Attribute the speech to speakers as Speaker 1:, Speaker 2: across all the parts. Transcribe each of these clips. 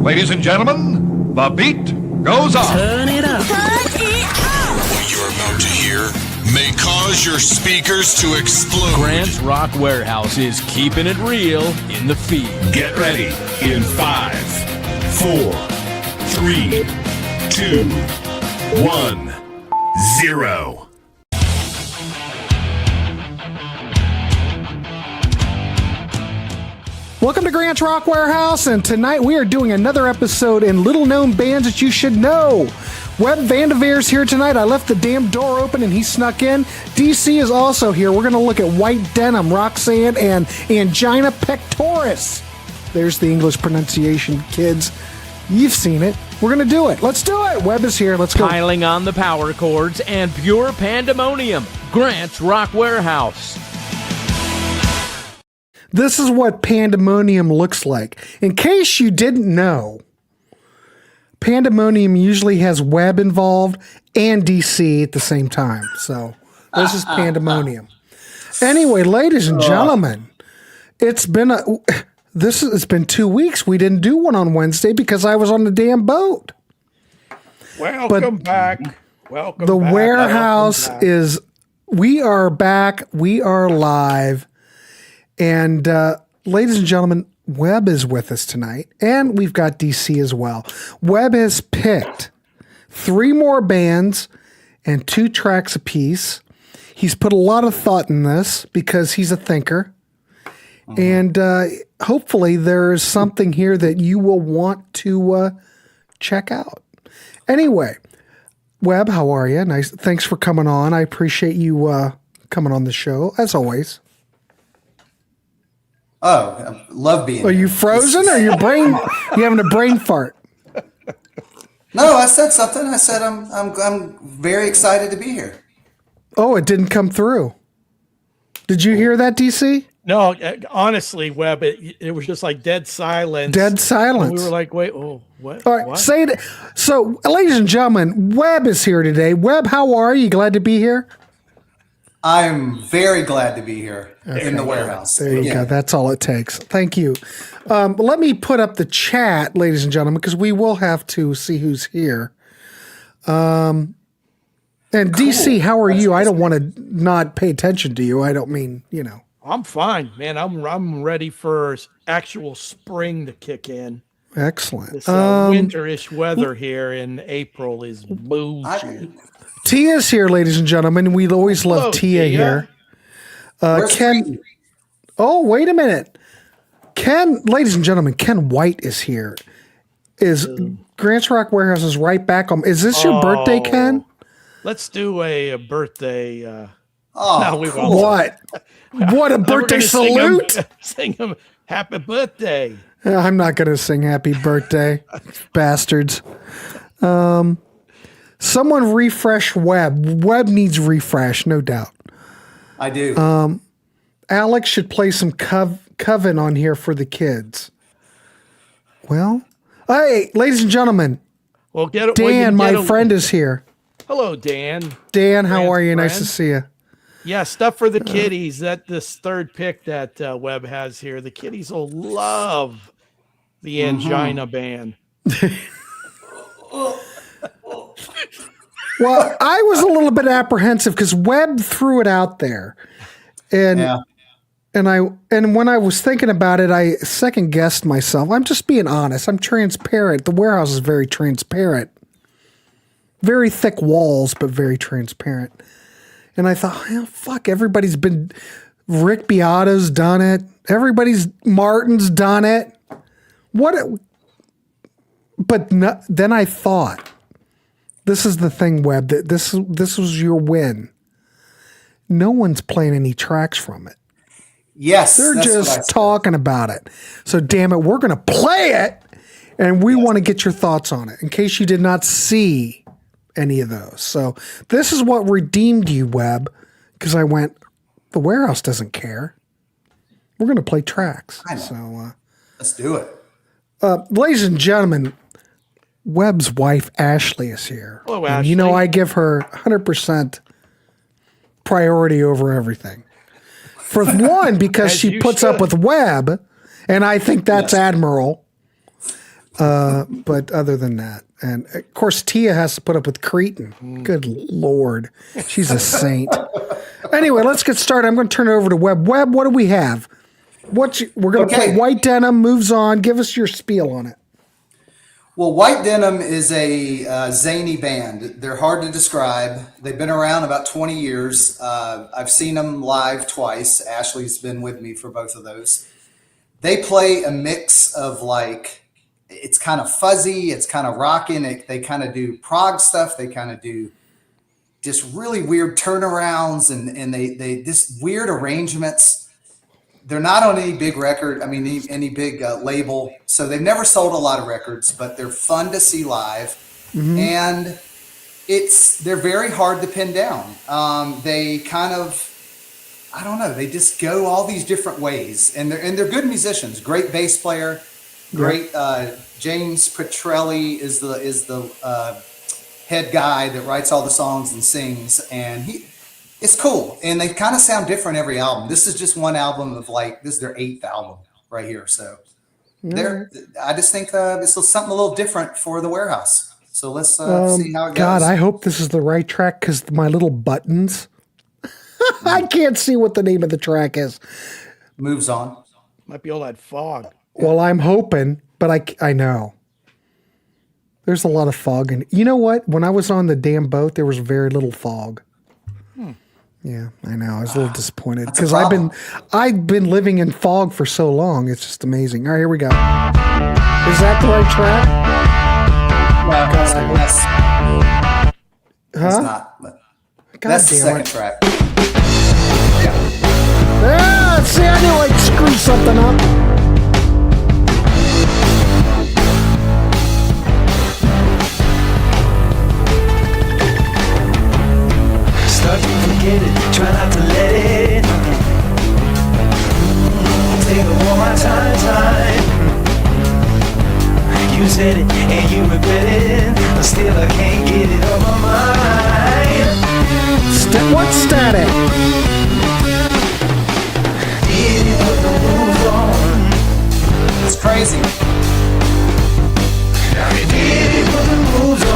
Speaker 1: Ladies and gentlemen, the beat goes on.
Speaker 2: Turn it up.
Speaker 3: What you're about to hear may cause your speakers to explode.
Speaker 4: Grant's Rock Warehouse is keeping it real in the field.
Speaker 5: Get ready in 5, 4, 3, 2, 1, 0.
Speaker 6: Welcome to Grant's Rock Warehouse, and tonight we are doing another episode in Little Known Bands That You Should Know. Webb Vandiver's here tonight. I left the damn door open and he snuck in. DC is also here. We're going to look at White Denim, Roxanne, and Angine de Pectoris. There's the English pronunciation, kids. You've seen it. We're going to do it. Let's do it. Webb is here. Let's go.
Speaker 4: Piling on the power chords and pure pandemonium. Grant's Rock Warehouse.
Speaker 6: This is what pandemonium looks like. In case you didn't know, pandemonium usually has Webb involved and DC at the same time. So this is pandemonium. Anyway, ladies and gentlemen, it's been 2 weeks. We didn't do one on Wednesday because I was on the damn boat.
Speaker 7: Welcome back. Welcome
Speaker 6: the
Speaker 7: back.
Speaker 6: Warehouse is, we are back. We are live. And ladies and gentlemen, Webb is with us tonight, and we've got DC as well. Webb has picked 3 more bands and 2 tracks apiece. He's put a lot of thought in this because he's a thinker. And hopefully there is something here that you will want to check out. Anyway, Webb, how are you? Nice. Thanks for coming on. I appreciate you coming on the show, as always.
Speaker 8: Oh, I love being
Speaker 6: Are
Speaker 8: here.
Speaker 6: you frozen or you having a brain fart?
Speaker 8: No, I said something. I said I'm very excited to be here.
Speaker 6: Oh, it didn't come through. Did you hear that, DC?
Speaker 7: No, honestly, Webb, it was just like dead silence.
Speaker 6: Dead silence.
Speaker 7: And we were like, wait, what?
Speaker 6: All right,
Speaker 7: what?
Speaker 6: say it. So, ladies and gentlemen, Webb is here today. Webb, how are you? Glad to be here?
Speaker 8: I'm very glad to be here in the warehouse.
Speaker 6: There you go. That's all it takes. Thank you. Let me put up the chat, ladies and gentlemen, because we will have to see who's here. And DC, how are you? I don't want to not pay attention to you. I don't mean,
Speaker 7: I'm fine, man. I'm ready for actual spring to kick in.
Speaker 6: Excellent.
Speaker 7: This winterish weather here in April is bullshit.
Speaker 6: Tia's here, ladies and gentlemen. We always love Tia here. Ken.
Speaker 8: Ken?
Speaker 6: Oh, wait a minute. Ken, ladies and gentlemen, Ken White is here. Is Grant's Rock Warehouse is right back on. Is this your birthday, Ken?
Speaker 7: Let's do a birthday.
Speaker 8: Oh,
Speaker 7: we
Speaker 8: cool.
Speaker 7: won't.
Speaker 6: What a birthday salute!
Speaker 7: Sing him happy birthday.
Speaker 6: I'm not going to sing happy birthday, bastards. Someone refresh Webb. Webb needs refresh, no doubt.
Speaker 8: I do.
Speaker 6: Alex should play some Coven on here for the kids. Well, hey, ladies and gentlemen,
Speaker 7: Well,
Speaker 6: Dan, my friend, is here.
Speaker 7: Hello, Dan.
Speaker 6: Dan, how
Speaker 7: Grant's
Speaker 6: are you? Nice
Speaker 7: friend.
Speaker 6: to see you.
Speaker 7: Yeah, stuff for the kiddies. This third pick that Webb has here. The kiddies will love the Angina band.
Speaker 6: Well, I was a little bit apprehensive because Webb threw it out there, and when I was thinking about it, I second guessed myself. I'm just being honest. I'm transparent. The warehouse is very transparent, very thick walls, but very transparent. And I thought, oh, fuck, everybody's been. Rick Beato's done it. Martin's done it. Then I thought. This is the thing, Webb. That this was your win. No one's playing any tracks from it.
Speaker 8: Yes,
Speaker 6: They're
Speaker 8: that's what I
Speaker 6: just
Speaker 8: said.
Speaker 6: talking about it. So damn it, we're gonna play it, and we want to get your thoughts on it in case you did not see any of those. So this is what redeemed you, Webb, because I went. The warehouse doesn't care. We're gonna play tracks.
Speaker 8: I know.
Speaker 6: So
Speaker 8: Let's do it.
Speaker 6: ladies and gentlemen. Webb's wife, Ashley, is here.
Speaker 7: Hello,
Speaker 6: And
Speaker 7: Ashley.
Speaker 6: I give her 100% priority over everything. For one, because
Speaker 7: As
Speaker 6: she
Speaker 7: you
Speaker 6: puts
Speaker 7: should.
Speaker 6: up with Webb, and I think that's admirable. But other than that, and of course, Tia has to put up with Cretin. Good Lord. She's a saint. Anyway, let's get started. I'm going to turn it over to Webb. Webb, what do we have? We're going to play White Denim, Moves On. Give us your spiel on it.
Speaker 8: Well, White Denim is a zany band. They're hard to describe. They've been around about 20 years. I've seen them live twice. Ashley's been with me for both of those. They play a mix of it's kind of fuzzy, it's kind of rocking. They kind of do prog stuff. They kind of do just really weird turnarounds and they just weird arrangements. They're not on any big record. I mean, any big label. So they've never sold a lot of records, but they're fun to see live. Mm-hmm. And they're very hard to pin down. They kind of, I don't know. They just go all these different ways, and they're good musicians. Great bass player, great. James Petrelli is the head guy that writes all the songs and sings, and it's cool. And they kind of sound different every album. This is just one album of this is their 8th album right here. So I just think this is something a little different for the Warehaus. So let's see how it goes.
Speaker 6: God, I hope this is the right track because my little buttons. I can't see what the name of the track is.
Speaker 8: Moves On.
Speaker 7: Might be all that fog.
Speaker 6: Well, I'm hoping, but I know. There's a lot of fog. And you know what? When I was on the damn boat, there was very little fog. Yeah, I know. I was a little disappointed because I've been living in fog for so long. It's just amazing. All right, here we go. Is that the right track?
Speaker 8: It's not. But that's the second track.
Speaker 6: Yeah, see, I knew I'd screw something up.
Speaker 2: Start to forget it, try not to let it. Take it one more time. You said it and you regret it, but still I can't get it on my mind.
Speaker 6: What's static?
Speaker 2: Did put the rules on?
Speaker 8: It's crazy.
Speaker 2: Did put the rules on?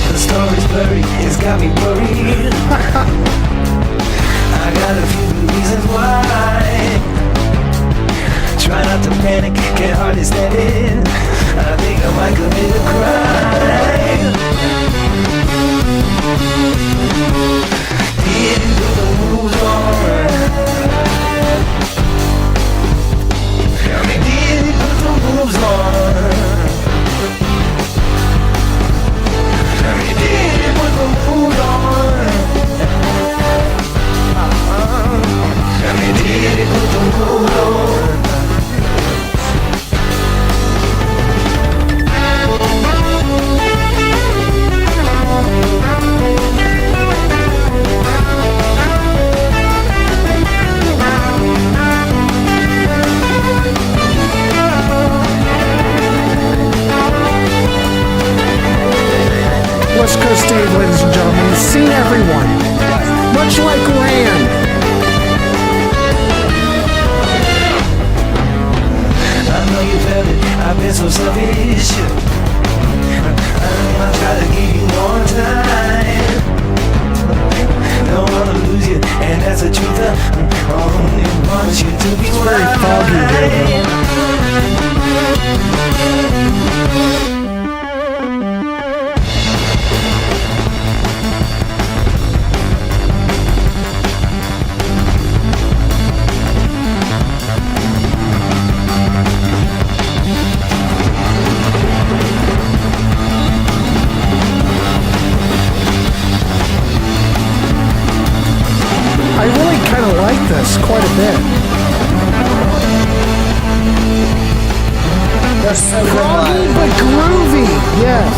Speaker 2: The story's blurry, it's got me worried. I got a few reasons why. Try not to panic, can't hardly stand it. I think I might commit a crime. Didn't put the rules on. Didn't put the rules on. Didn't put the rules on. Didn't put the rules on.
Speaker 6: West Coast Dave, ladies and gentlemen. He's seen everyone. Much like Rand.
Speaker 2: I know you felt it, I've been so selfish. I try to give you more time. Don't wanna lose you, and that's the truth. I only want you to be
Speaker 6: It's very foggy here, though. I really kind of like this quite a bit.
Speaker 8: They're so good
Speaker 6: Froggy
Speaker 8: live.
Speaker 6: but groovy. Yes.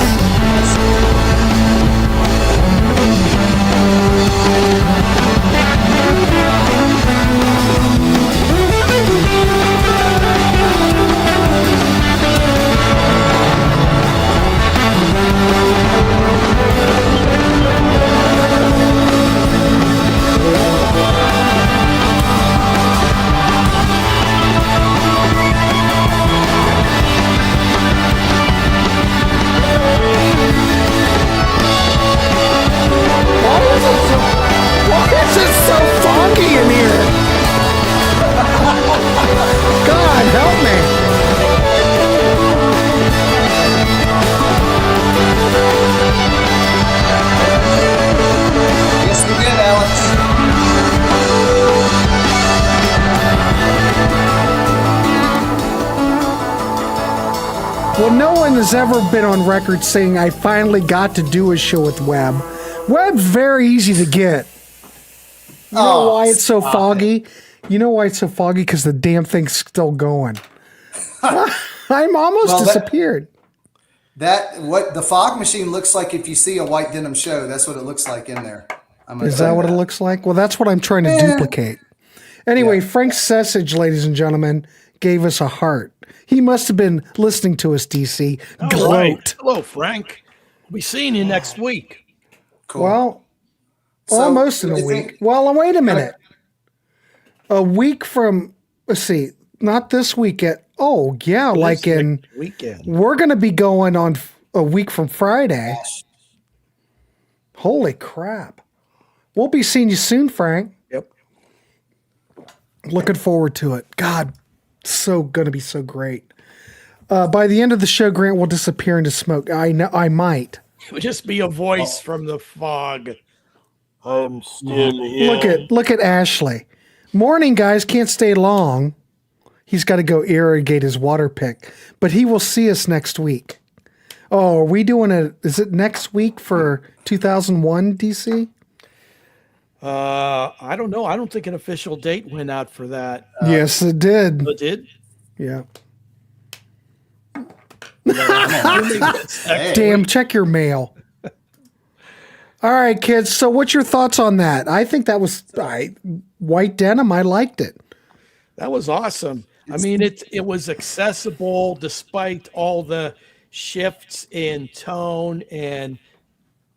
Speaker 6: person has ever been on record saying I finally got to do a show with Webb. Webb's very easy to get. You know why it's so foggy? You know why it's so foggy? Because the damn thing's still going. I'm almost disappeared.
Speaker 8: What the fog machine looks like if you see a White Denim show, that's what it looks like in there.
Speaker 6: Is that what it looks like? Well, that's what I'm trying to duplicate. Anyway, Frank Sessage, ladies and gentlemen, gave us a heart. He must have been listening to us, DC. Gloat.
Speaker 7: Right. Hello, Frank. We'll be seeing you next week.
Speaker 8: Cool.
Speaker 6: Well,
Speaker 8: So,
Speaker 6: almost in
Speaker 8: what
Speaker 6: a
Speaker 8: do you
Speaker 6: week.
Speaker 8: think?
Speaker 6: Well, wait a minute. A week from, let's see, not this weekend. Oh, yeah, like in
Speaker 7: weekend.
Speaker 6: We're going to be going on a week from Friday. Holy crap. We'll be seeing you soon, Frank.
Speaker 7: Yep.
Speaker 6: Looking forward to it. God, so going to be so great. By the end of the show, Grant will disappear into smoke. I know I might.
Speaker 7: It would just be a voice from the fog. I'm still here.
Speaker 6: Look at Ashley. Morning, guys. Can't stay long. He's got to go irrigate his water pick, but he will see us next week. Oh, are we doing is it next week for 2001 DC?
Speaker 7: I don't know. I don't think an official date went out for that.
Speaker 6: Yes, it did.
Speaker 7: It did?
Speaker 6: Yeah. Damn, check your mail. All right, kids. So what's your thoughts on that? I think that was White Denim. I liked it.
Speaker 7: That was awesome. I mean, it was accessible despite all the shifts in tone and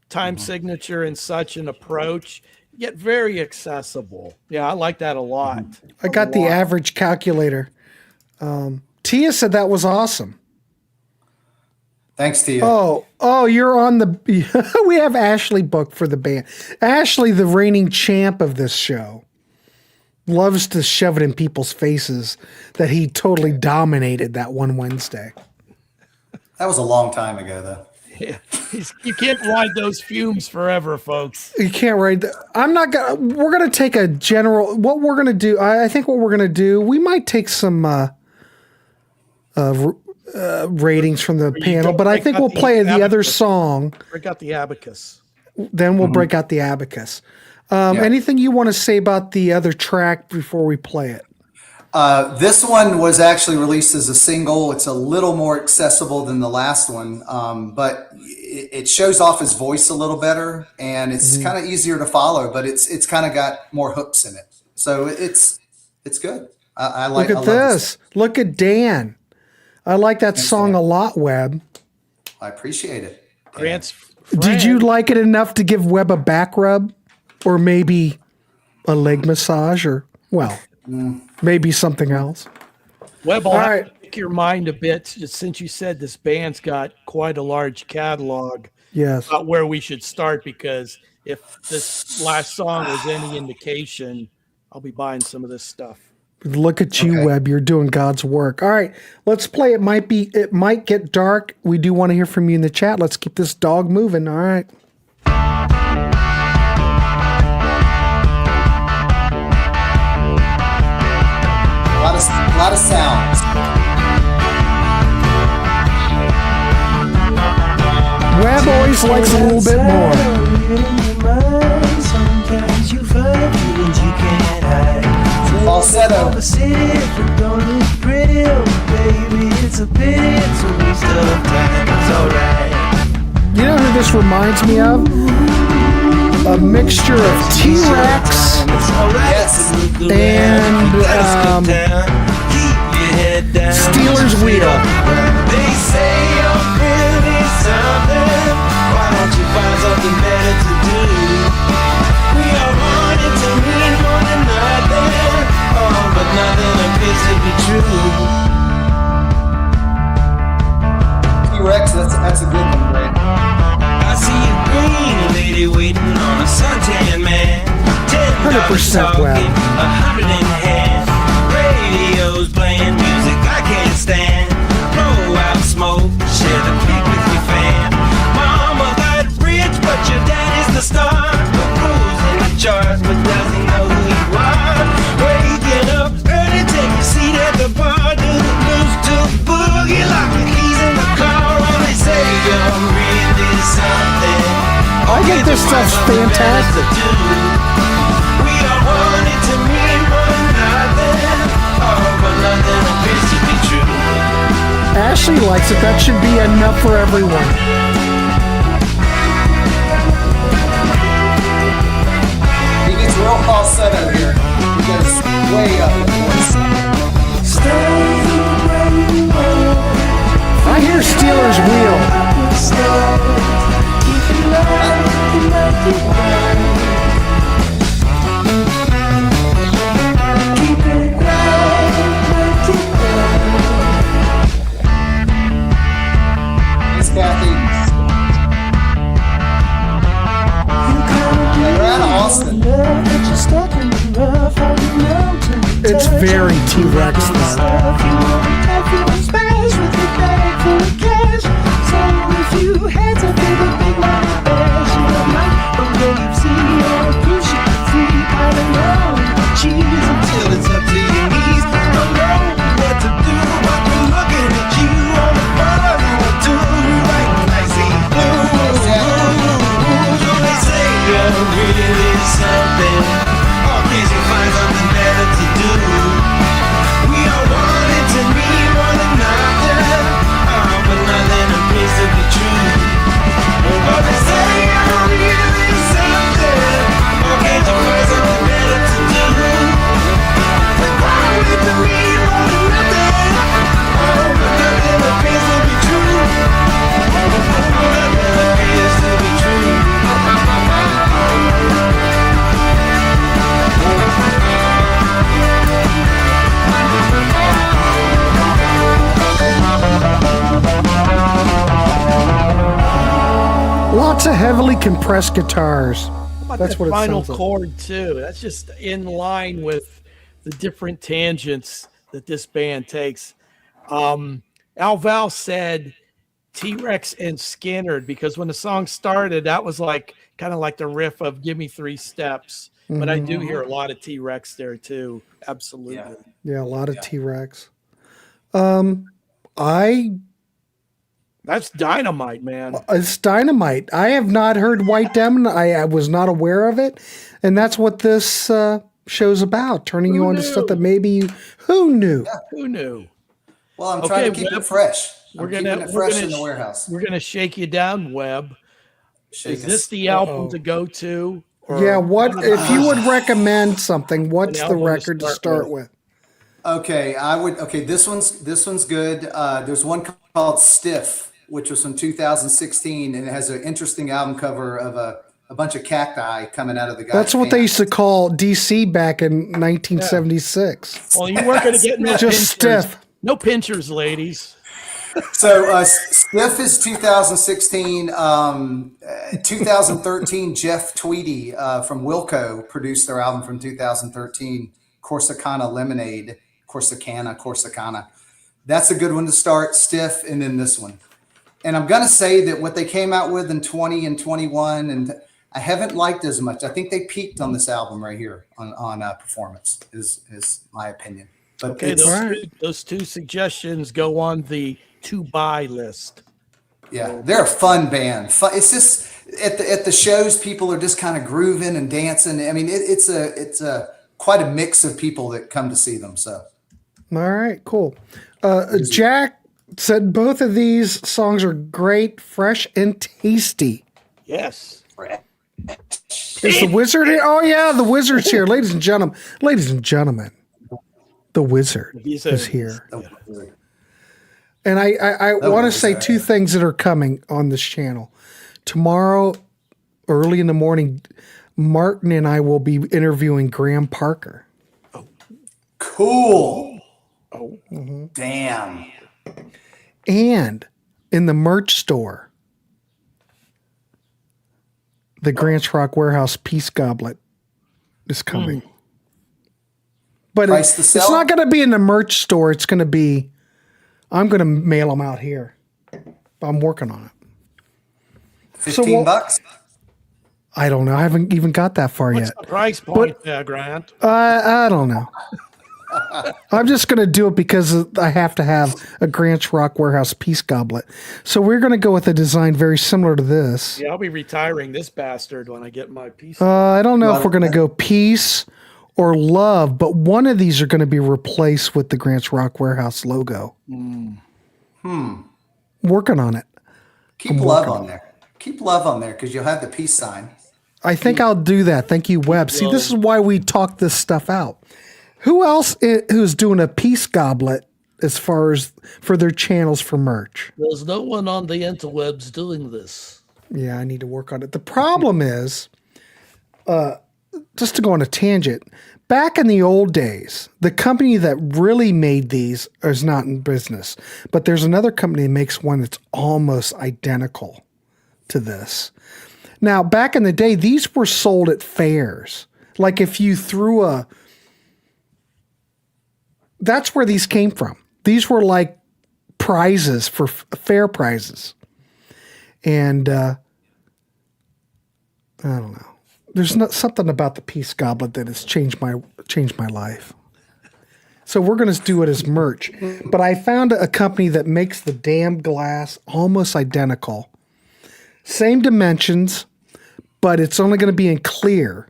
Speaker 7: time signature and such an approach, yet very accessible. Yeah, I like that a lot.
Speaker 6: I got the average calculator. Tia said that was awesome.
Speaker 8: Thanks, Tia.
Speaker 6: Oh, you're on the. We have Ashley booked for the band. Ashley, the reigning champ of this show, loves to shove it in people's faces that he totally dominated that one Wednesday.
Speaker 8: That was a long time ago, though.
Speaker 7: Yeah. You can't ride those fumes forever, folks.
Speaker 6: You can't ride. I'm not gonna. We're gonna take a general. What we're gonna do. I think what we're gonna do. We might take some ratings from the panel, but I think we'll play the other song.
Speaker 7: Break out the abacus.
Speaker 6: Then we'll break out the abacus. Anything you want to say about the other track before we play it?
Speaker 8: This one was actually released as a single. It's a little more accessible than the last one, but it shows off his voice a little better, and it's kind of easier to follow. But it's kind of got more hooks in it, so it's good. I like.
Speaker 6: Look at this. Look at Dan. I like that song a lot, Webb.
Speaker 8: I appreciate it.
Speaker 7: Grant's
Speaker 6: Did you like it enough to give Webb a back rub, or maybe a leg massage, or maybe something else?
Speaker 7: Webb, I'll have to pick your mind a bit since you said this band's got quite a large catalog.
Speaker 6: Yes.
Speaker 7: About where we should start, because if this last song was any indication, I'll be buying some of this stuff.
Speaker 6: Look at you, Webb. You're doing God's work. All right, let's play. It might get dark. We do want to hear from you in the chat. Let's keep this dog moving. All right.
Speaker 8: A lot of sounds.
Speaker 6: Webb always likes a little bit more.
Speaker 2: Sometimes you find feelings you can't hide.
Speaker 8: Falsetto.
Speaker 2: Baby, it's a pity, it's a waste of time. It's alright.
Speaker 6: You know who this reminds me of? A mixture of T-Rex and Steelers Wheel.
Speaker 2: They say you're really something. Why don't you find something better to do? We are wanting to mean more than nothing. Oh, but nothing appears to be true.
Speaker 8: T-Rex, that's a good one, Greg.
Speaker 2: I see a green lady waiting on a suntan man.
Speaker 6: 100% Webb.
Speaker 2: 100 in hand. Radio's playing music I can't stand. Blow out smoke, share the peak with your fan. Mama got rich, but your daddy's the star. Who's in the charts, but doesn't know who you are. Waking up early, take your seat at the bar. Do the blues to boogie, lock the keys in the car.
Speaker 6: this stuff's fantastic.
Speaker 2: We are wanting to mean one another. Oh, but nothing appears to be true.
Speaker 6: Ashley likes it. That should be enough for everyone.
Speaker 8: He gets real falsetto here. He goes way up in voice.
Speaker 6: I hear Steelers wheel.
Speaker 8: It's Kathy. They're out of Austin.
Speaker 6: It's very T-Rex though.
Speaker 2: Till it's up to your knees. Don't know what to do, but we're looking at you on the bottom of two. Like icy blue. So they say you're really something. All crazy find something better to do. We are wanting to meet one another. Oh, but nothing appears to be true. But they say you're really something. Oh, can't you find something better to do? We're wanting to meet one another. Oh, but nothing appears to be true. Nothing appears to be true.
Speaker 6: Lots of heavily compressed guitars. That's
Speaker 7: That
Speaker 6: what it
Speaker 7: final
Speaker 6: sounds like.
Speaker 7: chord too. That's just in line with the different tangents that this band takes. Al said T-Rex and Skinner because when the song started, that was like kind of like the riff of "Give Me 3 Steps." But I do hear a lot of T-Rex there too. Absolutely.
Speaker 8: Yeah.
Speaker 6: Yeah, a lot of T-Rex. I
Speaker 7: That's dynamite, man.
Speaker 6: It's dynamite. I have not heard White Denim. I was not aware of it, and that's what this show's about: turning you on to stuff that maybe you. Who knew?
Speaker 7: Who knew?
Speaker 8: Well, I'm trying to keep
Speaker 7: Webb,
Speaker 8: it fresh.
Speaker 7: We're
Speaker 8: I'm
Speaker 7: gonna
Speaker 8: keeping it
Speaker 7: we're
Speaker 8: fresh
Speaker 7: gonna
Speaker 8: in the
Speaker 7: sh-
Speaker 8: warehouse.
Speaker 7: We're gonna shake you down, Webb.
Speaker 8: Shake
Speaker 7: Is
Speaker 8: us.
Speaker 7: this the album to go to? Or
Speaker 6: Yeah. What if you would recommend something? What's
Speaker 7: An
Speaker 6: the
Speaker 7: album to
Speaker 6: record to
Speaker 7: start
Speaker 6: start
Speaker 7: with.
Speaker 6: with?
Speaker 8: Okay, I would. Okay, this one's good. There's one called Stiff, which was from 2016, and it has an interesting album cover of a bunch of cacti coming out of the guy's
Speaker 6: That's what they
Speaker 8: pants.
Speaker 6: used to call DC back in 1976.
Speaker 7: Well, you weren't gonna get no
Speaker 6: Just
Speaker 7: pinchers.
Speaker 6: stiff.
Speaker 7: No pinchers, ladies.
Speaker 8: So Stiff is 2016. 2013, Jeff Tweedy from Wilco produced their album from 2013, Corsicana Lemonade, Corsicana. That's a good one to start, Stiff, and then this one. And I'm going to say that what they came out with in 20 and 21, and I haven't liked as much. I think they peaked on this album right here on performance, is my opinion. But
Speaker 7: Okay,
Speaker 8: it's,
Speaker 7: those two suggestions go on the to buy list.
Speaker 8: yeah, they're a fun band. It's just at the shows, people are just kind of grooving and dancing. I mean, it's a quite a mix of people that come to see them. So,
Speaker 6: All right, cool. Jack said both of these songs are great, fresh, and tasty.
Speaker 7: Yes.
Speaker 6: Is the wizard here? Oh yeah, the wizard's here, ladies and gentlemen. Ladies and gentlemen, the wizard is here. And I want to say two things that are coming on this channel. Tomorrow, early in the morning, Martin and I will be interviewing Graham Parker.
Speaker 8: cool. Oh, damn.
Speaker 6: And in the merch store, the Grants Rock Warehouse Peace Goblet is coming. But
Speaker 8: Price to
Speaker 6: it's
Speaker 8: sell?
Speaker 6: not going to be in the merch store. It's going to be, I'm going to mail them out here. I'm working on it.
Speaker 8: 15 bucks.
Speaker 6: I don't know. I haven't even got that far
Speaker 7: What's
Speaker 6: yet.
Speaker 7: the price point there, Grant?
Speaker 6: I don't know. I'm just going to do it because I have to have a Grants Rock Warehouse peace goblet. So we're going to go with a design very similar to this.
Speaker 7: Yeah, I'll be retiring this bastard when I get my piece.
Speaker 6: I don't know if we're going to go peace or love, but one of these are going to be replaced with the Grants Rock Warehouse logo. Working on it.
Speaker 8: Keep love on there. Keep love on there because you'll have the peace sign.
Speaker 6: I think I'll do that. Thank you, Webb. See, this is why we talk this stuff out. Who else who's doing a peace goblet as far as for their channels for merch?
Speaker 7: There's no one on the interwebs doing this.
Speaker 6: Yeah, I need to work on it. The problem is, just to go on a tangent, back in the old days, the company that really made these is not in business, but there's another company that makes one that's almost identical to this. Now, back in the day, these were sold at fairs. Like if you threw that's where these came from. These were like prizes for fair prizes. And I don't know. There's not something about the peace goblet that has changed my life. So we're going to do it as merch. But I found a company that makes the damn glass almost identical. Same dimensions, but it's only going to be in clear.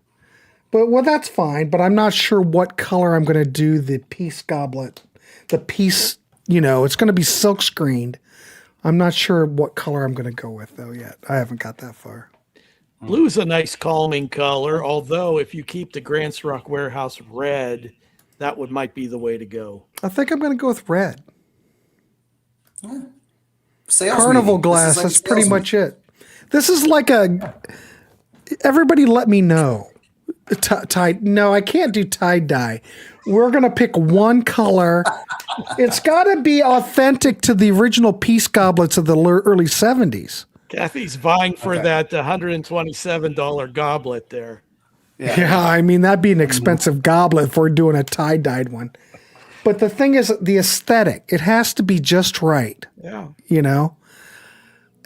Speaker 6: But well, that's fine. But I'm not sure what color I'm going to do the peace goblet. The piece, it's going to be silk screened. I'm not sure what color I'm going to go with though yet. I haven't got that far.
Speaker 7: Blue's a nice calming color, although if you keep the Grants Rock Warehouse red, that might be the way to go.
Speaker 6: I think I'm going to go with red.
Speaker 8: Sales
Speaker 6: Carnival
Speaker 8: meeting.
Speaker 6: glass.
Speaker 8: This is like
Speaker 6: That's
Speaker 8: a
Speaker 6: pretty
Speaker 8: sales
Speaker 6: much it. This is like everybody let me know. No, I can't do tie-dye. We're going to pick one color. It's got to be authentic to the original peace goblets of the early 70s.
Speaker 7: Kathy's vying for that $127 goblet there.
Speaker 6: Yeah, I mean, that'd be an expensive goblet if we're doing a tie-dyed one. But the thing is, the aesthetic, it has to be just right.
Speaker 7: Yeah.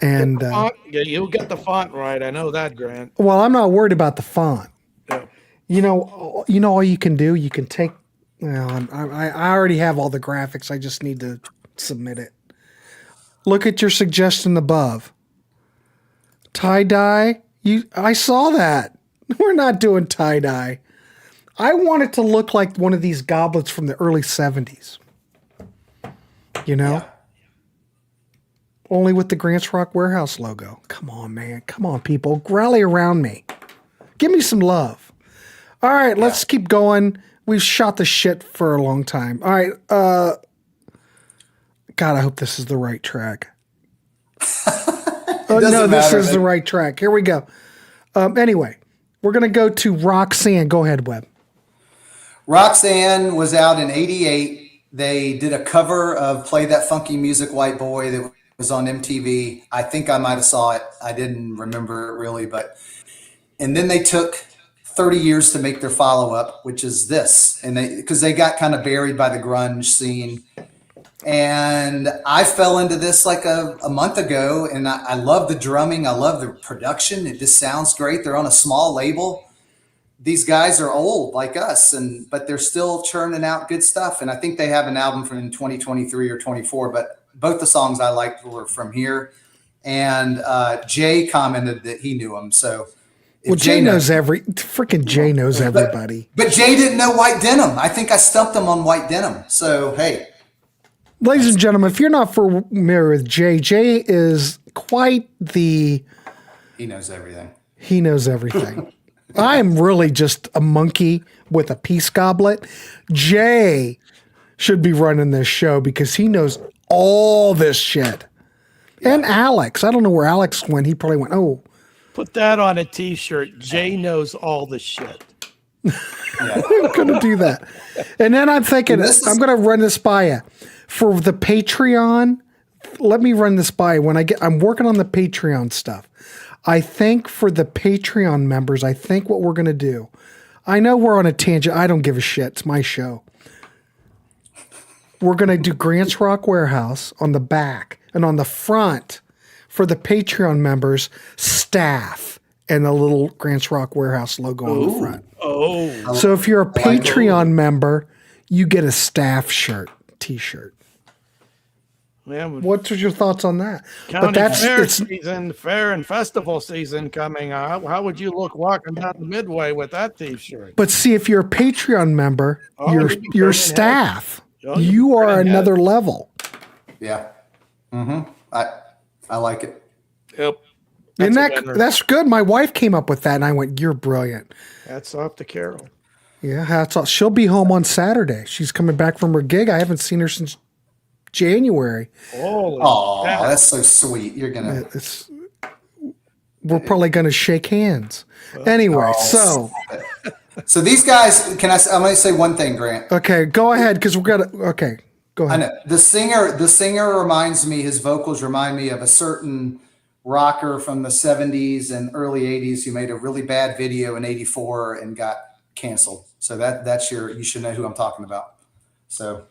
Speaker 6: And
Speaker 7: you got the font right. I know that, Grant.
Speaker 6: well, I'm not worried about the font.
Speaker 7: Yeah.
Speaker 6: All you can do, you can take, I already have all the graphics. I just need to submit it. Look at your suggestion above. Tie-dye. I saw that. We're not doing tie-dye. I want it to look like one of these goblets from the early 70s. Only with the Grants Rock Warehouse logo. Come on, man. Come on, people. Rally around me. Give me some love. All right, let's keep going. We've shot the shit for a long time. All right. God, I hope this is the right track. No, this is the right track. Here we go. Anyway, we're going to go to Roxanne. Go ahead, Webb.
Speaker 8: Roxanne was out in '88. They did a cover of Play That Funky Music, White Boy that was on MTV. I think I might have saw it. I didn't remember it really, and then they took 30 years to make their follow-up, which is this. And because they got kind of buried by the grunge scene. And I fell into this like a month ago, and I love the drumming. I love the production. It just sounds great. They're on a small label. These guys are old like us, but they're still churning out good stuff. And I think they have an album from 2023 or 24, but both the songs I liked were from here. And Jay commented that he knew them. So
Speaker 6: Jay knows Jay knows everybody.
Speaker 8: But Jay didn't know White Denim. I think I stumped him on White Denim. So, hey.
Speaker 6: Ladies and gentlemen, if you're not familiar with Jay is quite the...
Speaker 8: He knows everything.
Speaker 6: He knows everything. I am really just a monkey with a peace goblet. Jay should be running this show because he knows all this shit. Yeah. And Alex. I don't know where Alex went. He probably went, oh.
Speaker 7: Put that on a T-shirt. Jay knows all the shit.
Speaker 6: I'm going to do that. And then I'm thinking, I'm going to run this by you. For the Patreon, let me run this by you. I'm working on the Patreon stuff. I think for the Patreon members, I think what we're going to do, I know we're on a tangent. I don't give a shit. It's my show. We're going to do Grants Rock Warehouse on the back, and on the front for the Patreon members, staff and the little Grants Rock Warehouse logo on the front.
Speaker 7: Oh.
Speaker 6: So if you're a Patreon member, you get a staff t-shirt.
Speaker 7: Yeah,
Speaker 6: What's your thoughts on that?
Speaker 7: County fair season, fair and festival season coming up. How would you look walking down the Midway with that T-shirt?
Speaker 6: But see, if you're a Patreon member, your staff, you are another level.
Speaker 8: Yeah. Mm-hmm. I like it.
Speaker 7: Yep.
Speaker 6: That's good. My wife came up with that, and I went, "You're brilliant."
Speaker 7: Hats off to Carol.
Speaker 6: Yeah, hats off. She'll be home on Saturday. She's coming back from her gig. I haven't seen her since January.
Speaker 8: Oh, that's so sweet. You're gonna.
Speaker 6: We're probably gonna shake hands. Anyway, so
Speaker 8: these guys. I'm gonna say one thing, Grant.
Speaker 6: Okay, go ahead, because we're gonna. Okay, go ahead.
Speaker 8: I know the singer reminds me. His vocals remind me of a certain rocker from the 70s and early 80s who made a really bad video in 84 and got canceled. So that's you should know who I'm talking about. So.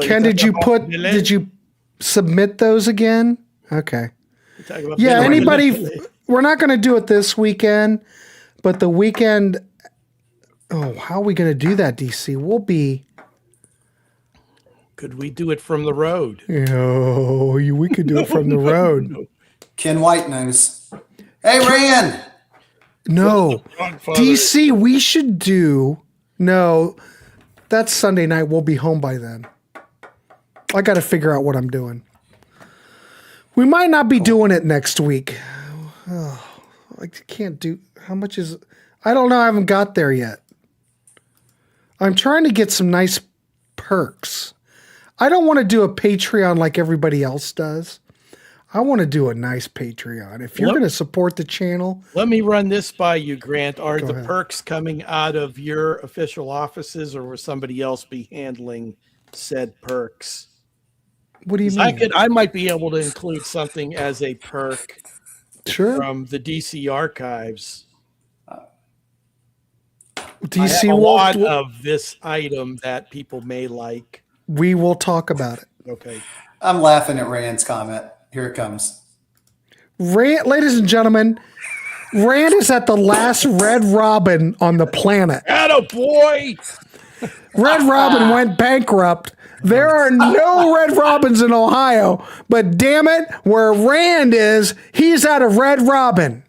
Speaker 6: Ken, did you submit those again? Okay. Yeah, anybody, we're not going to do it this weekend, but the weekend, how are we going to do that, DC?
Speaker 7: Could we do it from the road?
Speaker 6: We could do it from the road.
Speaker 8: Ken White knows. Hey, Rand.
Speaker 6: No. DC, we should do, that's Sunday night. We'll be home by then. I got to figure out what I'm doing. We might not be doing it next week. I can't do. How much is? I don't know. I haven't got there yet. I'm trying to get some nice perks. I don't want to do a Patreon like everybody else does. I want to do a nice Patreon. If you're going to support the channel.
Speaker 7: Let me run this by you, Grant. Are the perks coming out of your official offices, or will somebody else be handling said perks?
Speaker 6: What do you mean?
Speaker 7: I might be able to include something as a perk from the DC archives.
Speaker 6: DC
Speaker 7: I have a lot of this item that people may like.
Speaker 6: We will talk about it.
Speaker 7: Okay.
Speaker 8: I'm laughing at Rand's comment. Here it comes.
Speaker 6: Rand, ladies and gentlemen, Rand is at the last Red Robin on the planet.
Speaker 7: Attaboy!
Speaker 6: Red Robin went bankrupt. There are no Red Robins in Ohio, but damn it, where Rand is, he's out of Red Robin.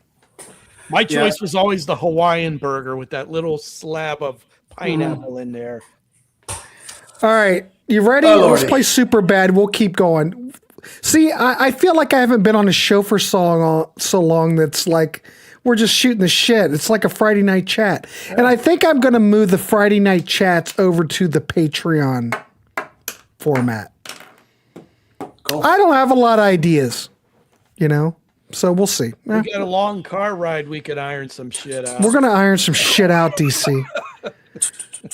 Speaker 7: My choice was always the Hawaiian burger with that little slab of pineapple in there.
Speaker 6: All right, you ready? Let's play Super Bad. We'll keep going. See, I feel like I haven't been on a show for so long that's like we're just shooting the shit. It's like a Friday night chat. And I think I'm going to move the Friday night chats over to the Patreon format.
Speaker 8: Cool.
Speaker 6: I don't have a lot of ideas, so we'll see.
Speaker 7: We got a long car ride. We could iron some shit out.
Speaker 6: We're going to iron some shit out, DC.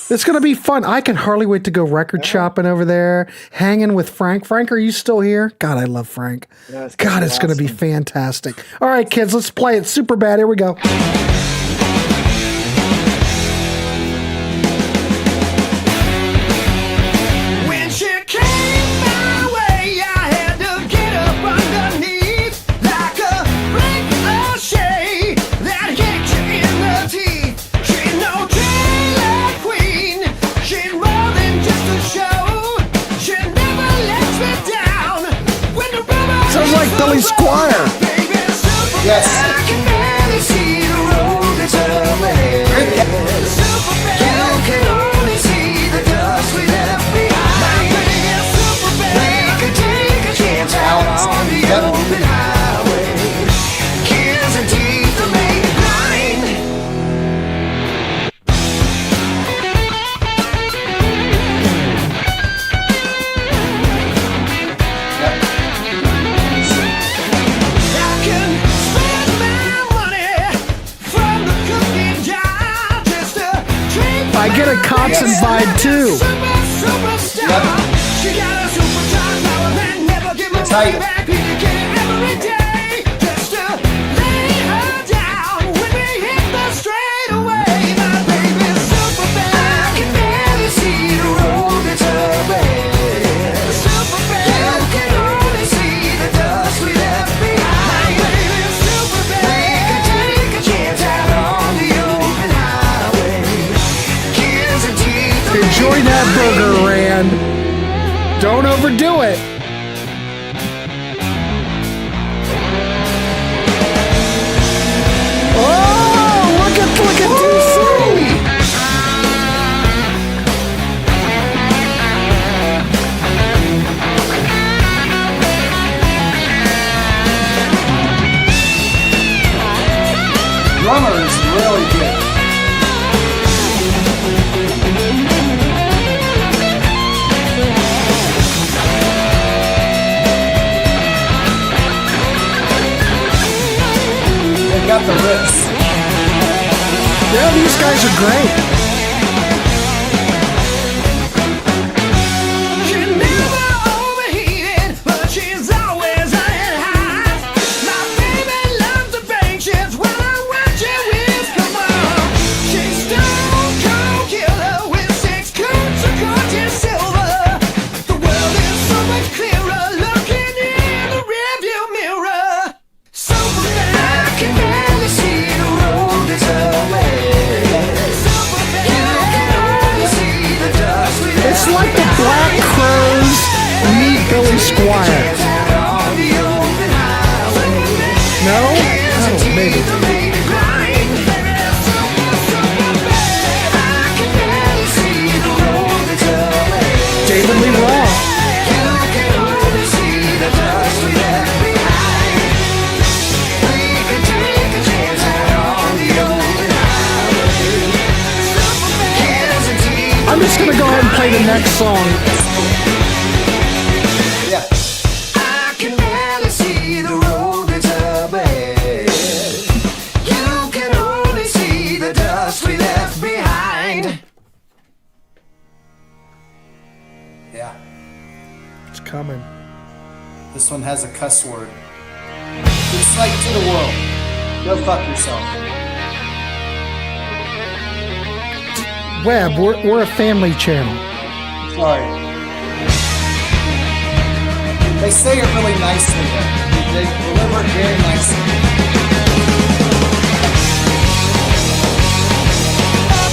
Speaker 6: It's going to be fun. I can hardly wait to go record shopping over there, hanging with Frank. Frank, are you still here? God, I love Frank.
Speaker 7: Yeah,
Speaker 6: it's going to be fantastic. All right, kids, let's play it. Super Bad. Here we go. Billy Squire.
Speaker 8: Yes.
Speaker 6: I get a Compton vibe too.
Speaker 8: It's tight.
Speaker 6: Enjoy that burger, Rand. Don't overdo it. Oh, look at DC.
Speaker 8: Drummer is really good. They got the riffs.
Speaker 6: Yeah, these guys are great. It's like the Black Crows meet Billy Squire. No? Oh, maybe. David Lee Roth. I'm just gonna go ahead and play the next song.
Speaker 8: Yeah.
Speaker 2: I can barely see the road that's ahead. You can only see the dust we left behind.
Speaker 8: Yeah.
Speaker 6: It's coming.
Speaker 8: This one has a cuss word. It's like to the world. Go fuck yourself.
Speaker 6: Webb, we're a family channel.
Speaker 8: Sorry. They say it really nicely though. They deliver it very nicely.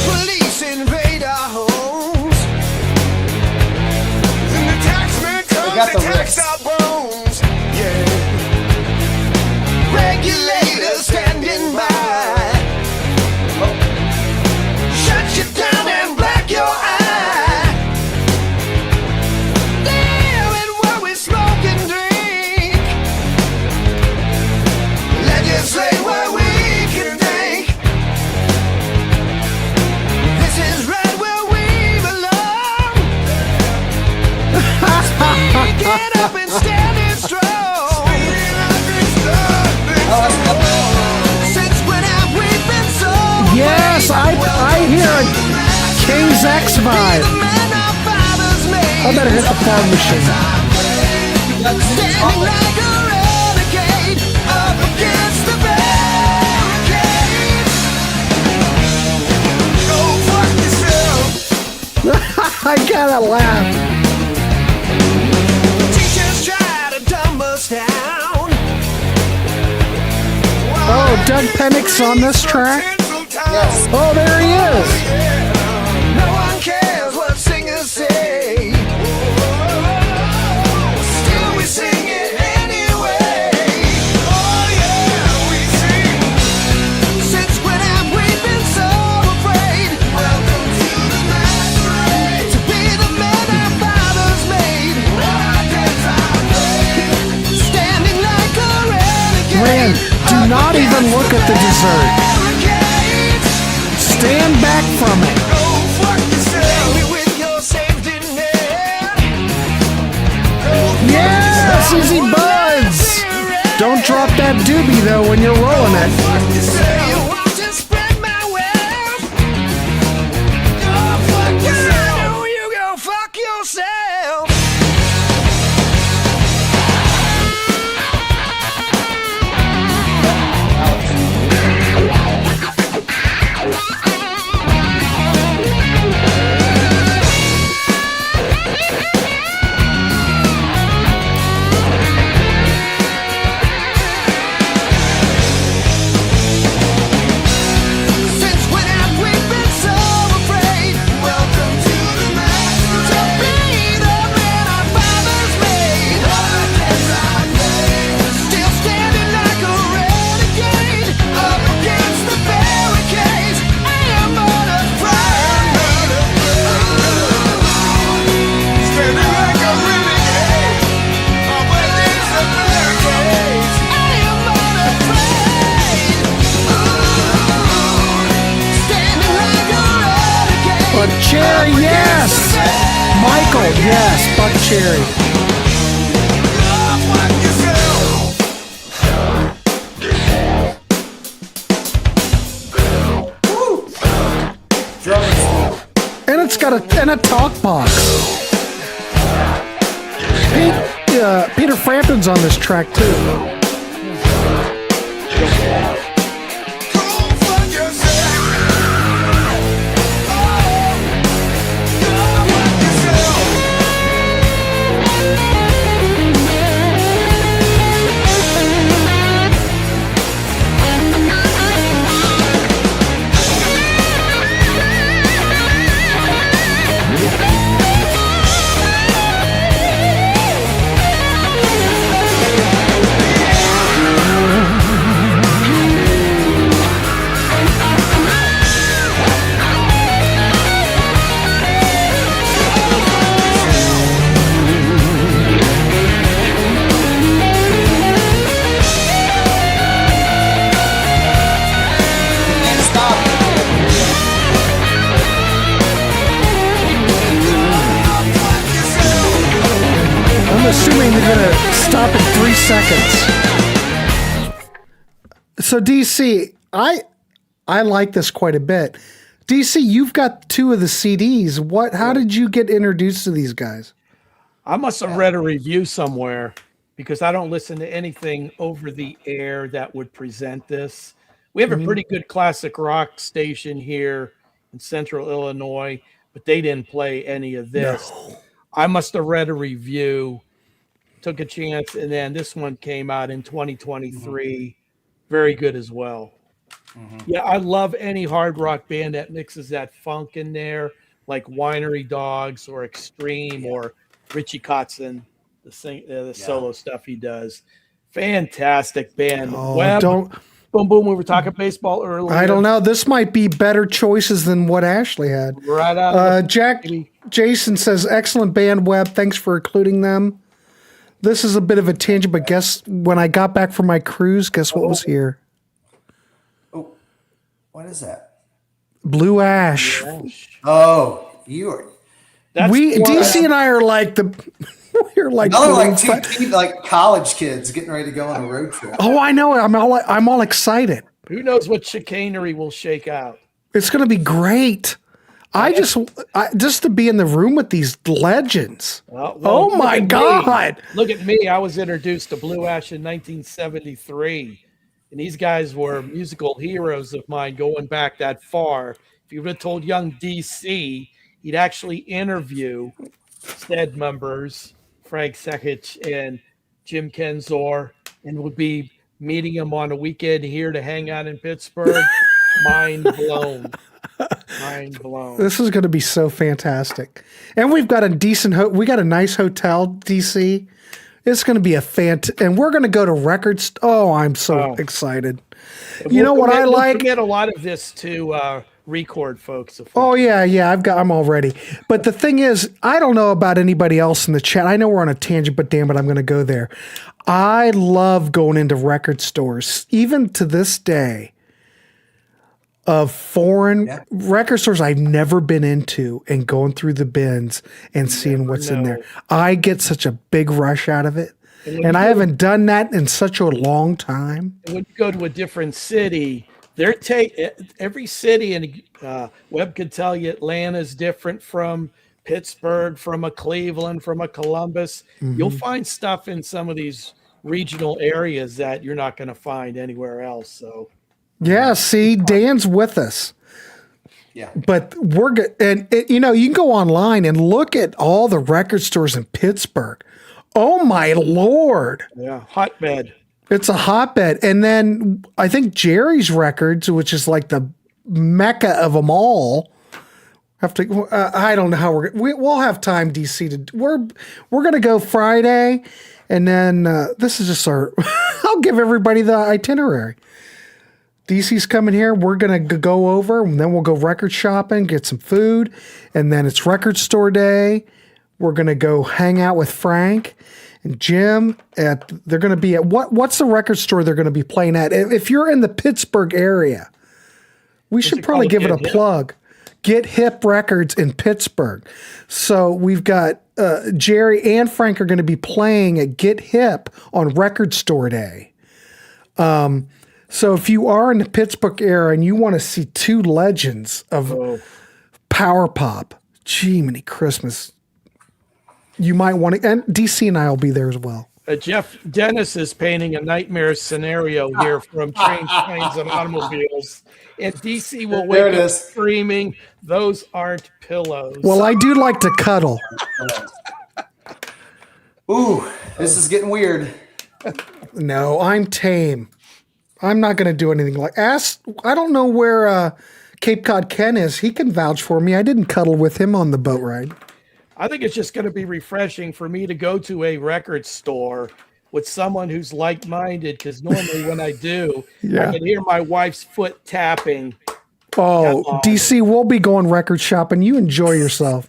Speaker 2: Police invade our homes. Then the taxman comes
Speaker 8: got the
Speaker 2: and tax
Speaker 8: riffs.
Speaker 2: our bones. Yeah. Regulators standing by. Shut you down and black your eye. Damn it, what we smoke and drink. Legislate what we can think. This is right where we belong. Get up and standing strong. Since when have we been so
Speaker 6: Yes, I hear a King's X vibe. I better hit the fog machine.
Speaker 2: Standing like a renegade up against the barricades. Go fuck yourself.
Speaker 6: I gotta laugh.
Speaker 2: Teachers try to dumb us down.
Speaker 6: Oh, Doug Pennick's on this track?
Speaker 8: Yes.
Speaker 6: Oh, there he is.
Speaker 2: No one cares what singers say. Still we sing it anyway. Oh yeah, we sing. Since when have we been so afraid? Welcome to the masquerade. To be the men our fathers made. Our days are made. Standing like a renegade.
Speaker 6: Rand, do not even look at the dessert. Stand back from it.
Speaker 2: Go fuck yourself. Me with your safety net.
Speaker 6: Yes, Easy Buds. Don't drop that doobie though when you're rolling it.
Speaker 2: Fuck yourself. You want to spread my wealth? Go fuck yourself. You go fuck yourself.
Speaker 6: Yes, Buck Cherry. And it's got a talk box. Peter Frampton's on this track too. Assuming they're going to stop in 3 seconds. So DC, I like this quite a bit. DC, you've got 2 of the CDs. How did you get introduced to these guys?
Speaker 7: I must have read a review somewhere because I don't listen to anything over the air that would present this. We have a pretty good classic rock station here in Central Illinois, but they didn't play any of this. No. I must have read a review, took a chance, and then this one came out in 2023. Very good as well. Yeah, I love any hard rock band that mixes that funk in there, like Winery Dogs or Extreme or Richie Kotzen, the solo stuff he does. Fantastic band. Webb, Boom Boom, we were talking baseball earlier.
Speaker 6: I don't know. This might be better choices than what Ashley had.
Speaker 7: Right out.
Speaker 6: Jason says, excellent band, Webb. Thanks for including them. This is a bit of a tangent, but guess when I got back from my cruise, guess what was here?
Speaker 8: Oh, what is that?
Speaker 6: Blue Ash.
Speaker 8: Oh, you are.
Speaker 6: DC and I are like we're like
Speaker 8: two like college kids getting ready to go on a road trip.
Speaker 6: Oh, I know. I'm all excited.
Speaker 7: Who knows what chicanery will shake out?
Speaker 6: It's going to be great. I just to be in the room with these legends. Oh my God!
Speaker 7: Look at me. I was introduced to Blue Ash in 1973, and these guys were musical heroes of mine going back that far. If you would have told young DC, he'd actually interview said members, Frank Sekich and Jim Kenzor, and would be meeting them on a weekend here to hang out in Pittsburgh. Mind blown. Mind blown.
Speaker 6: This is going to be so fantastic. And we've got a we got a nice hotel, DC. It's going to be and we're going to go to records. Oh, I'm so excited. You know what I like?
Speaker 7: We'll get a lot of this to record, folks.
Speaker 6: Oh yeah, I'm all ready. But the thing is, I don't know about anybody else in the chat. I know we're on a tangent, but damn it, I'm going to go there. I love going into record stores, even to this day, of foreign record stores I've never been into and going through the bins and seeing what's in there. I get such a big rush out of it. And I haven't done that in such a long time.
Speaker 7: When you go to a different city, every city, and Webb could tell you Atlanta's different from Pittsburgh, from a Cleveland, from a Columbus. You'll find stuff in some of these regional areas that you're not going to find anywhere else. So
Speaker 6: yeah, see, Dan's with us.
Speaker 8: Yeah.
Speaker 6: But we're good. And, you can go online and look at all the record stores in Pittsburgh. Oh, my Lord.
Speaker 7: Yeah, hotbed.
Speaker 6: It's a hotbed. And then I think Jerry's Records, which is like the mecca of them all, I don't know how we'll have time, DC, we're going to go Friday. And then this is just I'll give everybody the itinerary. DC's coming here. We're going to go over, and then we'll go record shopping, get some food, and then it's record store day. We're going to go hang out with Frank and Jim. They're going to be at what's the record store they're going to be playing at? If you're in the Pittsburgh area, we should probably give it a plug. Get Hip Records in Pittsburgh. So we've got Jerry and Frank are going to be playing at Get Hip on Record Store Day. So if you are in the Pittsburgh area and you want to see two legends of power pop, gee, many Christmas, you might want to, and DC and I will be there as well.
Speaker 7: Jeff Dennis is painting a nightmare scenario here from Trains, Planes, and Automobiles. And DC will wake up screaming, "Those aren't pillows."
Speaker 6: Well, I do like to cuddle.
Speaker 8: Ooh, this is getting weird.
Speaker 6: No, I'm tame. I'm not going to do anything like ask. I don't know where Cape Cod Ken is. He can vouch for me. I didn't cuddle with him on the boat ride.
Speaker 7: I think it's just going to be refreshing for me to go to a record store with someone who's like-minded, because normally when I do, I can hear my wife's foot tapping.
Speaker 6: Oh, DC, we'll be going record shopping. You enjoy yourself.